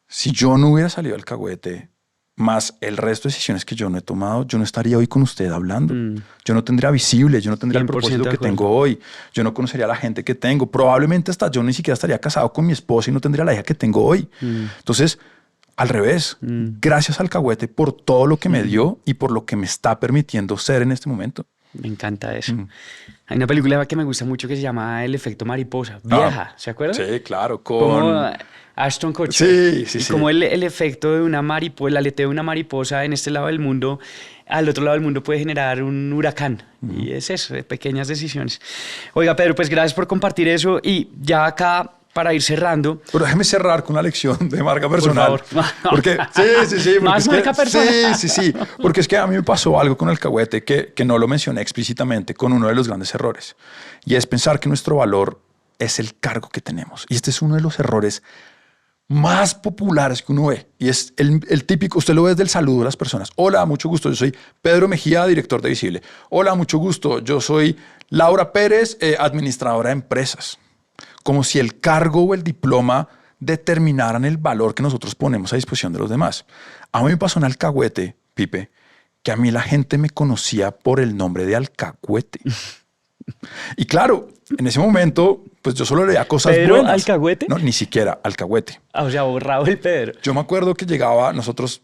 A: Si yo no hubiera salido del Alcahuete, más el resto de decisiones que yo no he tomado, yo no estaría hoy con usted hablando. Yo no tendría Visible, yo no tendría el propósito que tengo hoy. Yo no conocería a la gente que tengo. Probablemente hasta yo ni siquiera estaría casado con mi esposa y no tendría la hija que tengo hoy. Entonces, al revés, gracias al Alcahuete por todo lo que me dio y por lo que me está permitiendo ser en este momento.
B: Me encanta eso. Hay una película que me gusta mucho que se llama El efecto mariposa. Vieja, ¿se acuerdan?
A: Sí, claro,
B: Como Ashton Kutcher.
A: Sí.
B: Como el efecto de una mariposa, el aleteo de una mariposa en este lado del mundo, al otro lado del mundo puede generar un huracán. Y es eso, de pequeñas decisiones. Oiga, Pedro, pues gracias por compartir eso. Y ya acá, para ir cerrando.
A: Pero déjeme cerrar con una lección de marca personal.
B: Por favor.
A: Porque, sí.
B: Más marca personal.
A: Sí. Porque es que a mí me pasó algo con Alcahuete que no lo mencioné explícitamente con uno de los grandes errores. Y es pensar que nuestro valor es el cargo que tenemos. Y este es uno de los errores más populares que uno ve. Y es el típico, usted lo ve desde el saludo de las personas. Hola, mucho gusto, yo soy Pedro Mejía, director de Visible. Hola, mucho gusto, yo soy Laura Pérez, administradora de empresas. Como si el cargo o el diploma determinaran el valor que nosotros ponemos a disposición de los demás. A mí me pasó en Alcahuete, Pipe, que a mí la gente me conocía por el nombre de Alcahuete. Y claro, en ese momento, pues yo solo leía cosas
B: ¿Pedro
A: buenas.
B: Alcahuete?
A: No, ni siquiera Alcahuete.
B: O sea, borrado el Pedro.
A: Yo me acuerdo que llegaba, nosotros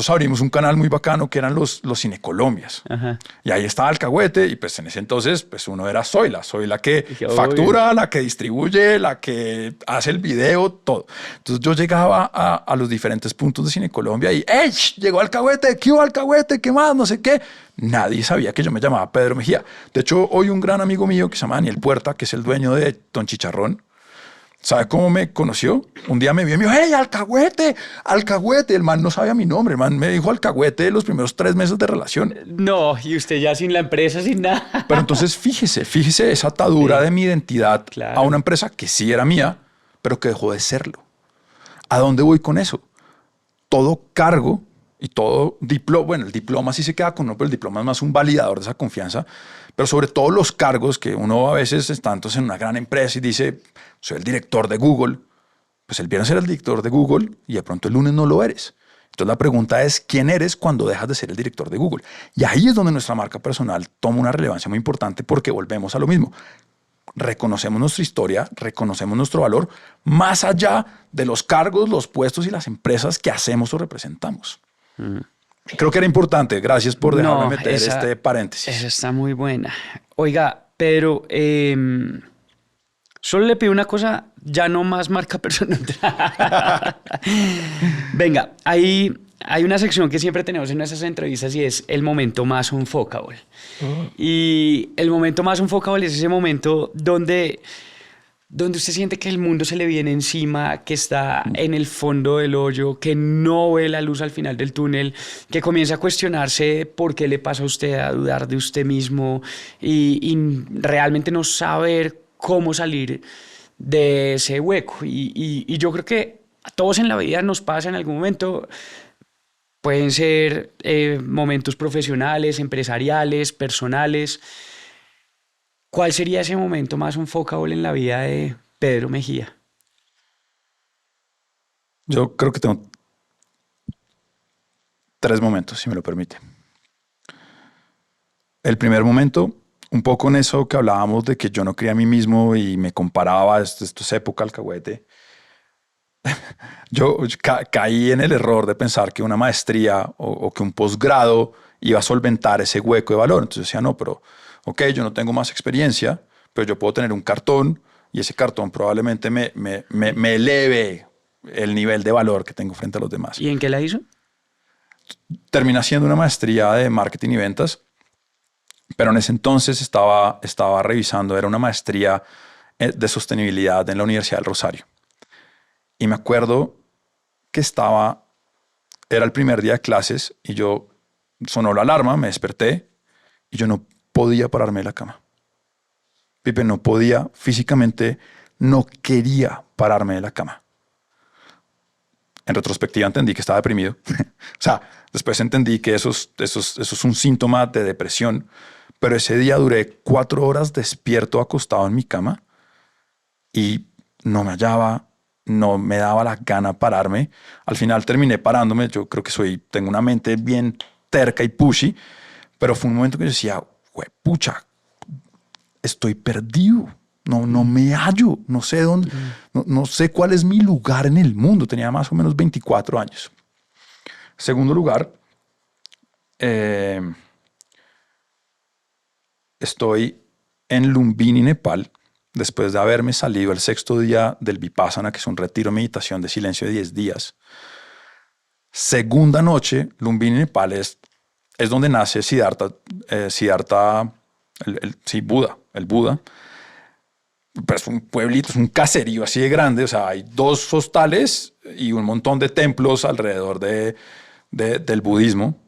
A: abrimos un canal muy bacano que eran los Cinecolombias.
B: Ajá.
A: Y ahí estaba Alcahuete y pues en ese entonces pues uno era soy la que
B: Dije,
A: factura, la que distribuye, la que hace el video, todo. Entonces yo llegaba a los diferentes puntos de Cinecolombia y ¡ey! Llegó Alcahuete, ¿qué hubo Alcahuete? ¿Qué más? No sé qué. Nadie sabía que yo me llamaba Pedro Mejía. De hecho, hoy un gran amigo mío que se llama Daniel Puerta, que es el dueño de Don Chicharrón, ¿sabe cómo me conoció? Un día me vio y me dijo, ¡hey, Alcahuete! Alcahuete. El man no sabía mi nombre. El man me dijo Alcahuete los primeros 3 meses de relación.
B: No, y usted ya sin la empresa, sin nada.
A: Pero entonces fíjese esa atadura de mi identidad
B: Claro.
A: a una empresa que sí era mía, pero que dejó de serlo. ¿A dónde voy con eso? Todo cargo y todo diploma, bueno, el diploma sí se queda con uno, pero el diploma es más un validador de esa confianza, pero sobre todo los cargos que uno a veces está entonces en una gran empresa y dice, soy el director de Google, pues el viernes eres el director de Google y de pronto el lunes no lo eres. Entonces la pregunta es, ¿quién eres cuando dejas de ser el director de Google? Y ahí es donde nuestra marca personal toma una relevancia muy importante porque volvemos a lo mismo. Reconocemos nuestra historia, reconocemos nuestro valor, más allá de los cargos, los puestos y las empresas que hacemos o representamos. Creo que era importante. Gracias por dejarme meter este paréntesis.
B: Esa está muy buena. Oiga, Pedro, solo le pido una cosa, ya no más marca personal. Venga, hay una sección que siempre tenemos en nuestras entrevistas y es el momento más unfuckable. Y el momento más unfuckable es ese momento donde usted siente que el mundo se le viene encima, que está en el fondo del hoyo, que no ve la luz al final del túnel, que comienza a cuestionarse por qué le pasa a usted, a dudar de usted mismo y realmente no saber cómo salir de ese hueco. Y yo creo que a todos en la vida nos pasa en algún momento. Pueden ser momentos profesionales, empresariales, personales. ¿Cuál sería ese momento más unfuckable en la vida de Pedro Mejía?
A: Yo creo que tengo 3 momentos, si me lo permite. El primer momento, un poco en eso que hablábamos de que yo no creía a mí mismo y me comparaba, esto es época Alcahuete. Yo caí en el error de pensar que una maestría o que un posgrado iba a solventar ese hueco de valor. Entonces decía, no, pero ok, yo no tengo más experiencia, pero yo puedo tener un cartón y ese cartón probablemente me eleve el nivel de valor que tengo frente a los demás.
B: ¿Y en qué la hizo?
A: Terminé haciendo una maestría de marketing y ventas, pero en ese entonces estaba revisando, era una maestría de sostenibilidad en la Universidad del Rosario. Y me acuerdo que era el primer día de clases y sonó la alarma, me desperté y yo no podía pararme de la cama. Pipe, no podía, físicamente no quería pararme de la cama. En retrospectiva entendí que estaba deprimido. O sea, después entendí que eso es un síntoma de depresión, pero ese día duré 4 horas despierto, acostado en mi cama y no me hallaba, no me daba la gana pararme. Al final terminé parándome. Yo creo que tengo una mente bien terca y pushy, pero fue un momento que yo decía, pucha, estoy perdido. No me hallo. No sé dónde, no sé cuál es mi lugar en el mundo. Tenía más o menos 24 años. Segundo lugar, estoy en Lumbini, Nepal, después de haberme salido el 6º día del Vipassana, que es un retiro de meditación de silencio de 10 días. Segunda noche, Lumbini, Nepal es donde nace Siddhartha, Buda, el Buda. Pero es un pueblito, es un caserío así de grande, o sea, hay 2 hostales y un montón de templos alrededor del budismo.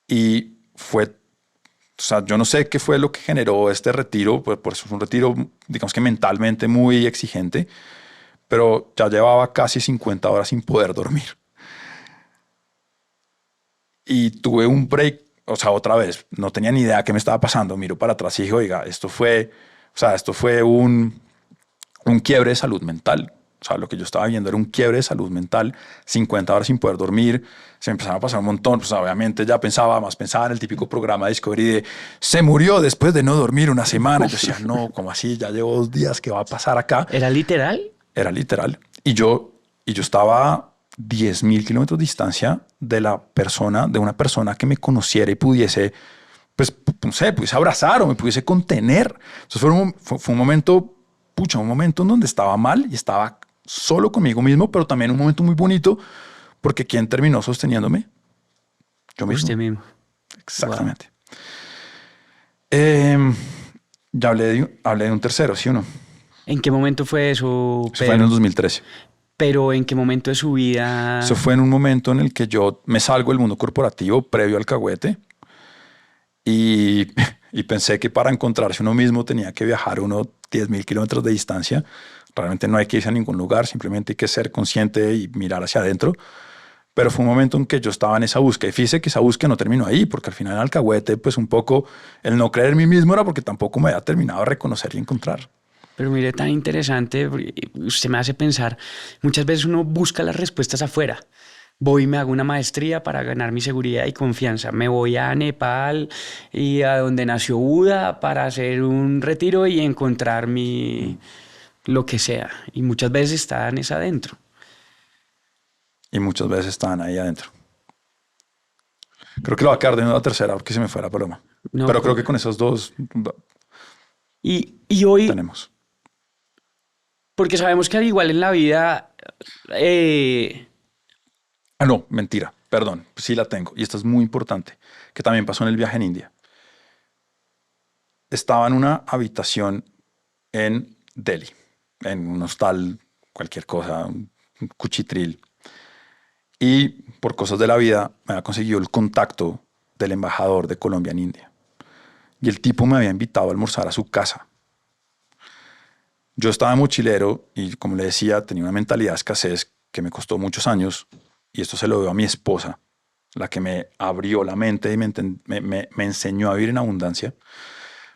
A: Y fue, o sea, yo no sé qué fue lo que generó este retiro, pues por eso es un retiro, digamos que mentalmente muy exigente, pero ya llevaba casi 50 horas sin poder dormir. Y tuve un break, o sea, otra vez, no tenía ni idea qué me estaba pasando, miro para atrás y dije, oiga, esto fue un quiebre de salud mental. O sea, lo que yo estaba viendo era un quiebre de salud mental, 50 horas sin poder dormir, se me empezaron a pasar un montón. Pues obviamente ya pensaba en el típico programa de Discovery de se murió después de no dormir una semana. Yo decía, no, ¿cómo así? Ya llevo 2 días, ¿qué va a pasar acá?
B: ¿Era literal?
A: Era literal. Y yo estaba 10.000 kilómetros de distancia de una persona que me conociera y pudiese, pues, no sé, pudiese abrazar o me pudiese contener. Entonces fue un momento en donde estaba mal y estaba solo conmigo mismo, pero también un momento muy bonito, porque ¿quién terminó sosteniéndome? Yo mismo.
B: Usted mismo.
A: Exactamente. Ya hablé de un tercero, ¿sí o no?
B: ¿En qué momento fue eso?
A: Eso fue en el 2013.
B: Pero ¿en qué momento de su vida?
A: Eso fue en un momento en el que yo me salgo del mundo corporativo previo al alcahuete y pensé que para encontrarse uno mismo tenía que viajar 10.000 kilómetros de distancia. Realmente no hay que irse a ningún lugar, simplemente hay que ser consciente y mirar hacia adentro. Pero fue un momento en que yo estaba en esa búsqueda y fíjese que esa búsqueda no terminó ahí, porque al final en alcahuete, pues un poco el no creer en mí mismo era porque tampoco me había terminado de reconocer y encontrar.
B: Pero mire, tan interesante, usted me hace pensar, muchas veces uno busca las respuestas afuera. Voy y me hago una maestría para ganar mi seguridad y confianza. Me voy a Nepal y a donde nació Buda para hacer un retiro y encontrar lo que sea. Y muchas veces están adentro.
A: Y muchas veces estaban ahí adentro. Creo que lo va a quedar de una tercera porque se me fue la paloma. No, pero creo que con esos 2
B: y hoy
A: tenemos.
B: Porque sabemos que al igual en la vida...
A: No, mentira, perdón, sí la tengo. Y esta es muy importante, que también pasó en el viaje en India. Estaba en una habitación en Delhi, en un hostal, cualquier cosa, un cuchitril. Y por cosas de la vida me había conseguido el contacto del embajador de Colombia en India. Y el tipo me había invitado a almorzar a su casa. Yo estaba mochilero y, como le decía, tenía una mentalidad de escasez que me costó muchos años. Y esto se lo debo a mi esposa, la que me abrió la mente y me enseñó a vivir en abundancia.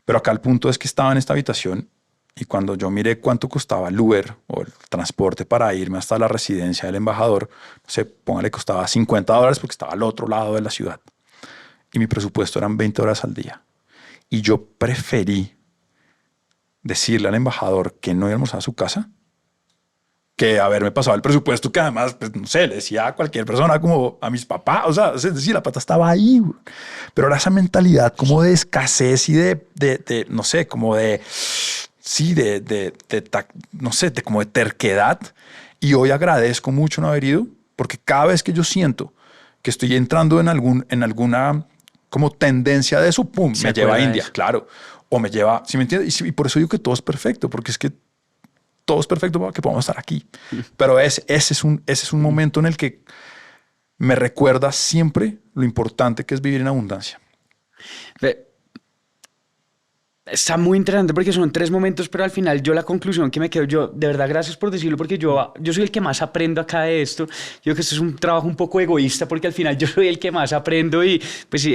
A: Pero acá el punto es que estaba en esta habitación y cuando yo miré cuánto costaba el Uber o el transporte para irme hasta la residencia del embajador, no sé, póngale, costaba $50 porque estaba al otro lado de la ciudad. Y mi presupuesto eran 20 horas al día. Y yo preferí decirle al embajador que no íbamos a su casa que haberme pasado el presupuesto, que además, pues, no sé, le decía a cualquier persona, como a mis papás, o sea, es decir, la plata estaba ahí, pero era esa mentalidad como de escasez y de no sé, como no sé, como de terquedad. Y hoy agradezco mucho no haber ido, porque cada vez que yo siento que estoy entrando en alguna como tendencia de eso, pum, me lleva a India, claro, o me lleva, ¿sí me entiendes? Y por eso digo que todo es perfecto, porque es que todo es perfecto para que podamos estar aquí. Pero ese es un momento en el que me recuerda siempre lo importante que es vivir en abundancia.
B: Está muy interesante porque son 3 momentos, pero al final la conclusión que me quedo, yo de verdad gracias por decirlo, porque yo soy el que más aprendo acá de esto. Yo creo que esto es un trabajo un poco egoísta porque al final yo soy el que más aprendo y pues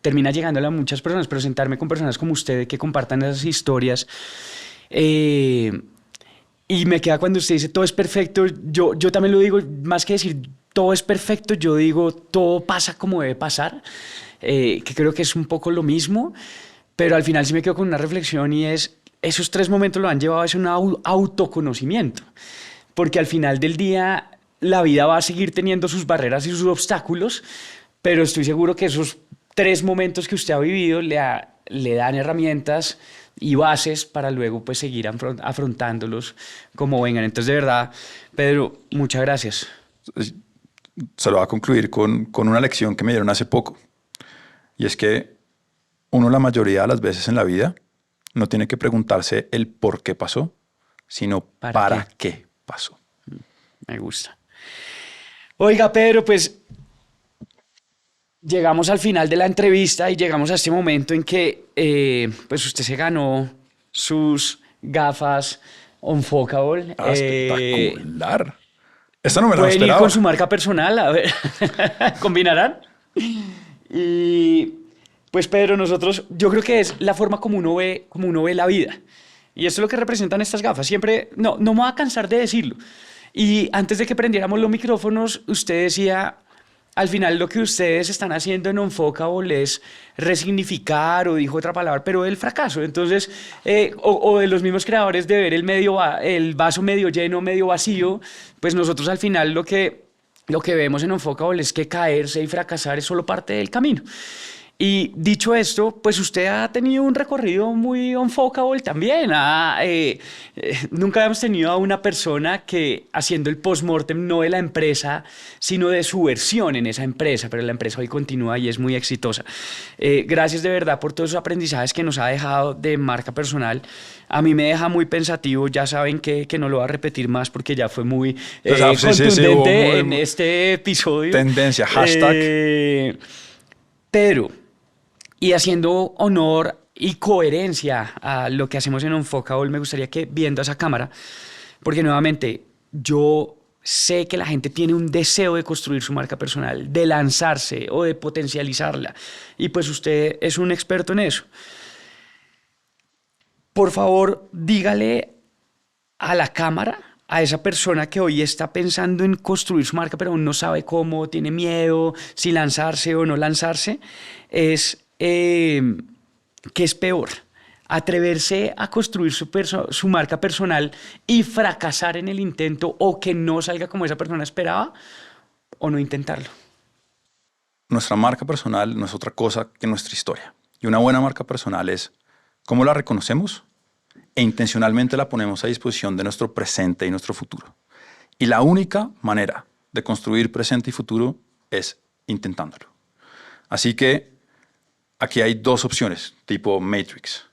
B: termina llegándole a muchas personas, pero sentarme con personas como usted que compartan esas historias. Y me queda cuando usted dice todo es perfecto, yo también lo digo, más que decir todo es perfecto, yo digo todo pasa como debe pasar, que creo que es un poco lo mismo, pero al final sí me quedo con una reflexión y es, esos 3 momentos lo han llevado a un autoconocimiento, porque al final del día la vida va a seguir teniendo sus barreras y sus obstáculos, pero estoy seguro que esos 3 momentos que usted ha vivido le dan herramientas y bases para luego pues seguir afrontándolos como vengan. Entonces, de verdad, Pedro, muchas gracias.
A: Se lo voy a concluir con una lección que me dieron hace poco. Y es que uno la mayoría de las veces en la vida no tiene que preguntarse el por qué pasó, sino para qué pasó.
B: Me gusta. Oiga, Pedro, pues llegamos al final de la entrevista y llegamos a este momento en que pues usted se ganó sus gafas Unfocable.
A: Espectacular. Esta no me la
B: Pueden ir
A: esperaba.
B: con su marca personal, a ver, ¿combinarán? Y pues Pedro, yo creo que es la forma como uno ve la vida. Y esto es lo que representan estas gafas. Siempre, no me voy a cansar de decirlo. Y antes de que prendiéramos los micrófonos, usted decía, al final lo que ustedes están haciendo en Unfocable es resignificar, o dijo otra palabra, pero el fracaso. Entonces, o de los mismos creadores de ver el vaso medio lleno, medio vacío, pues nosotros al final lo que vemos en Unfocable es que caerse y fracasar es solo parte del camino. Y dicho esto, pues usted ha tenido un recorrido muy unfocable también. Nunca hemos tenido a una persona que haciendo el postmortem no de la empresa, sino de su versión en esa empresa, pero la empresa hoy continúa y es muy exitosa. Gracias de verdad por todos esos aprendizajes que nos ha dejado de marca personal. A mí me deja muy pensativo, ya saben que no lo voy a repetir más porque ya fue muy contundente en este episodio.
A: Tendencia, hashtag.
B: Pero, y haciendo honor y coherencia a lo que hacemos en Unfocable, me gustaría que viendo esa cámara, porque nuevamente yo sé que la gente tiene un deseo de construir su marca personal, de lanzarse o de potencializarla, y pues usted es un experto en eso. Por favor, dígale a la cámara, a esa persona que hoy está pensando en construir su marca, pero aún no sabe cómo, tiene miedo, si lanzarse o no lanzarse, ¿qué es peor? Atreverse a construir su marca personal y fracasar en el intento, o que no salga como esa persona esperaba, o no intentarlo.
A: Nuestra marca personal no es otra cosa que nuestra historia. Y una buena marca personal es cómo la reconocemos e intencionalmente la ponemos a disposición de nuestro presente y nuestro futuro. Y la única manera de construir presente y futuro es intentándolo. Así que aquí hay 2 opciones, tipo Matrix.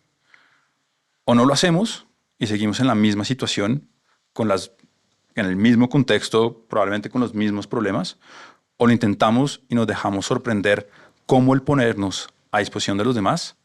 A: O no lo hacemos y seguimos en la misma situación, en el mismo contexto, probablemente con los mismos problemas, o lo intentamos y nos dejamos sorprender cómo el ponernos a disposición de los demás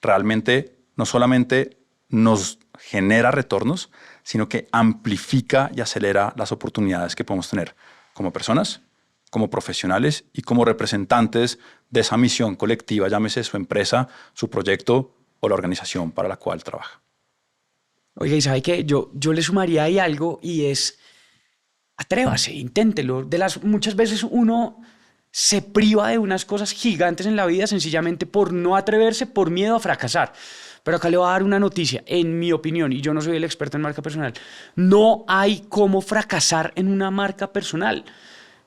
A: realmente no solamente nos genera retornos, sino que amplifica y acelera las oportunidades que podemos tener como personas, como profesionales y como representantes de esa misión colectiva, llámese su empresa, su proyecto o la organización para la cual trabaja.
B: Oiga, y ¿sabe qué? Yo le sumaría ahí algo, y es atrévase, inténtelo. Muchas veces uno se priva de unas cosas gigantes en la vida sencillamente por no atreverse, por miedo a fracasar. Pero acá le voy a dar una noticia, en mi opinión, y yo no soy el experto en marca personal. No hay cómo fracasar en una marca personal,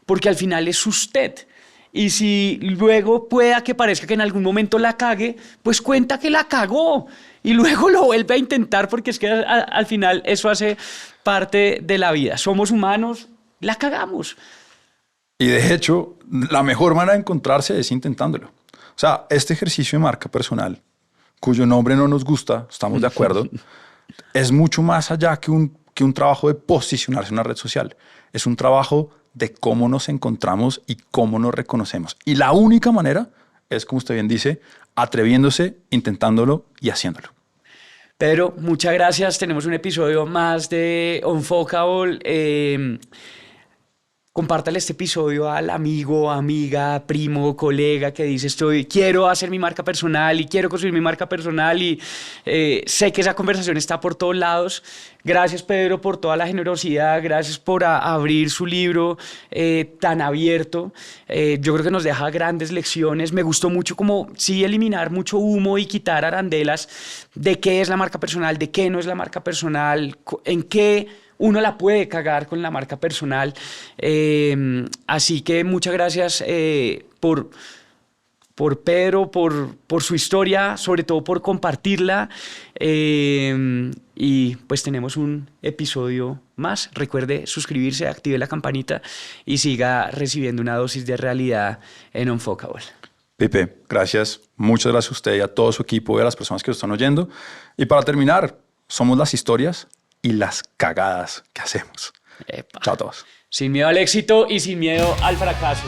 B: porque al final es usted. Y si luego pueda que parezca que en algún momento la cague, pues cuenta que la cagó y luego lo vuelve a intentar, porque es que al final eso hace parte de la vida. Somos humanos, la cagamos.
A: Y de hecho, la mejor manera de encontrarse es intentándolo. O sea, este ejercicio de marca personal, cuyo nombre no nos gusta, estamos de acuerdo, es mucho más allá que un trabajo de posicionarse en una red social. Es un trabajo de cómo nos encontramos y cómo nos reconocemos. Y la única manera es, como usted bien dice, atreviéndose, intentándolo y haciéndolo.
B: Pedro, muchas gracias. Tenemos un episodio más de Unfocable. Compártale este episodio al amigo, amiga, primo, colega que dice quiero hacer mi marca personal y quiero construir mi marca personal, y sé que esa conversación está por todos lados. Gracias, Pedro, por toda la generosidad. Gracias por abrir su libro tan abierto. Yo creo que nos deja grandes lecciones. Me gustó mucho como sí eliminar mucho humo y quitar arandelas de qué es la marca personal, de qué no es la marca personal, en qué uno la puede cagar con la marca personal. Así que muchas gracias por por Pedro, por su historia, sobre todo por compartirla. Y pues tenemos un episodio más. Recuerde suscribirse, active la campanita y siga recibiendo una dosis de realidad en Unfuckable.
A: Pipe, gracias. Muchas gracias a usted y a todo su equipo y a las personas que lo están oyendo. Y para terminar, somos las historias y las cagadas que hacemos.
B: Epa.
A: Chao a todos.
B: Sin miedo al éxito y sin miedo al fracaso.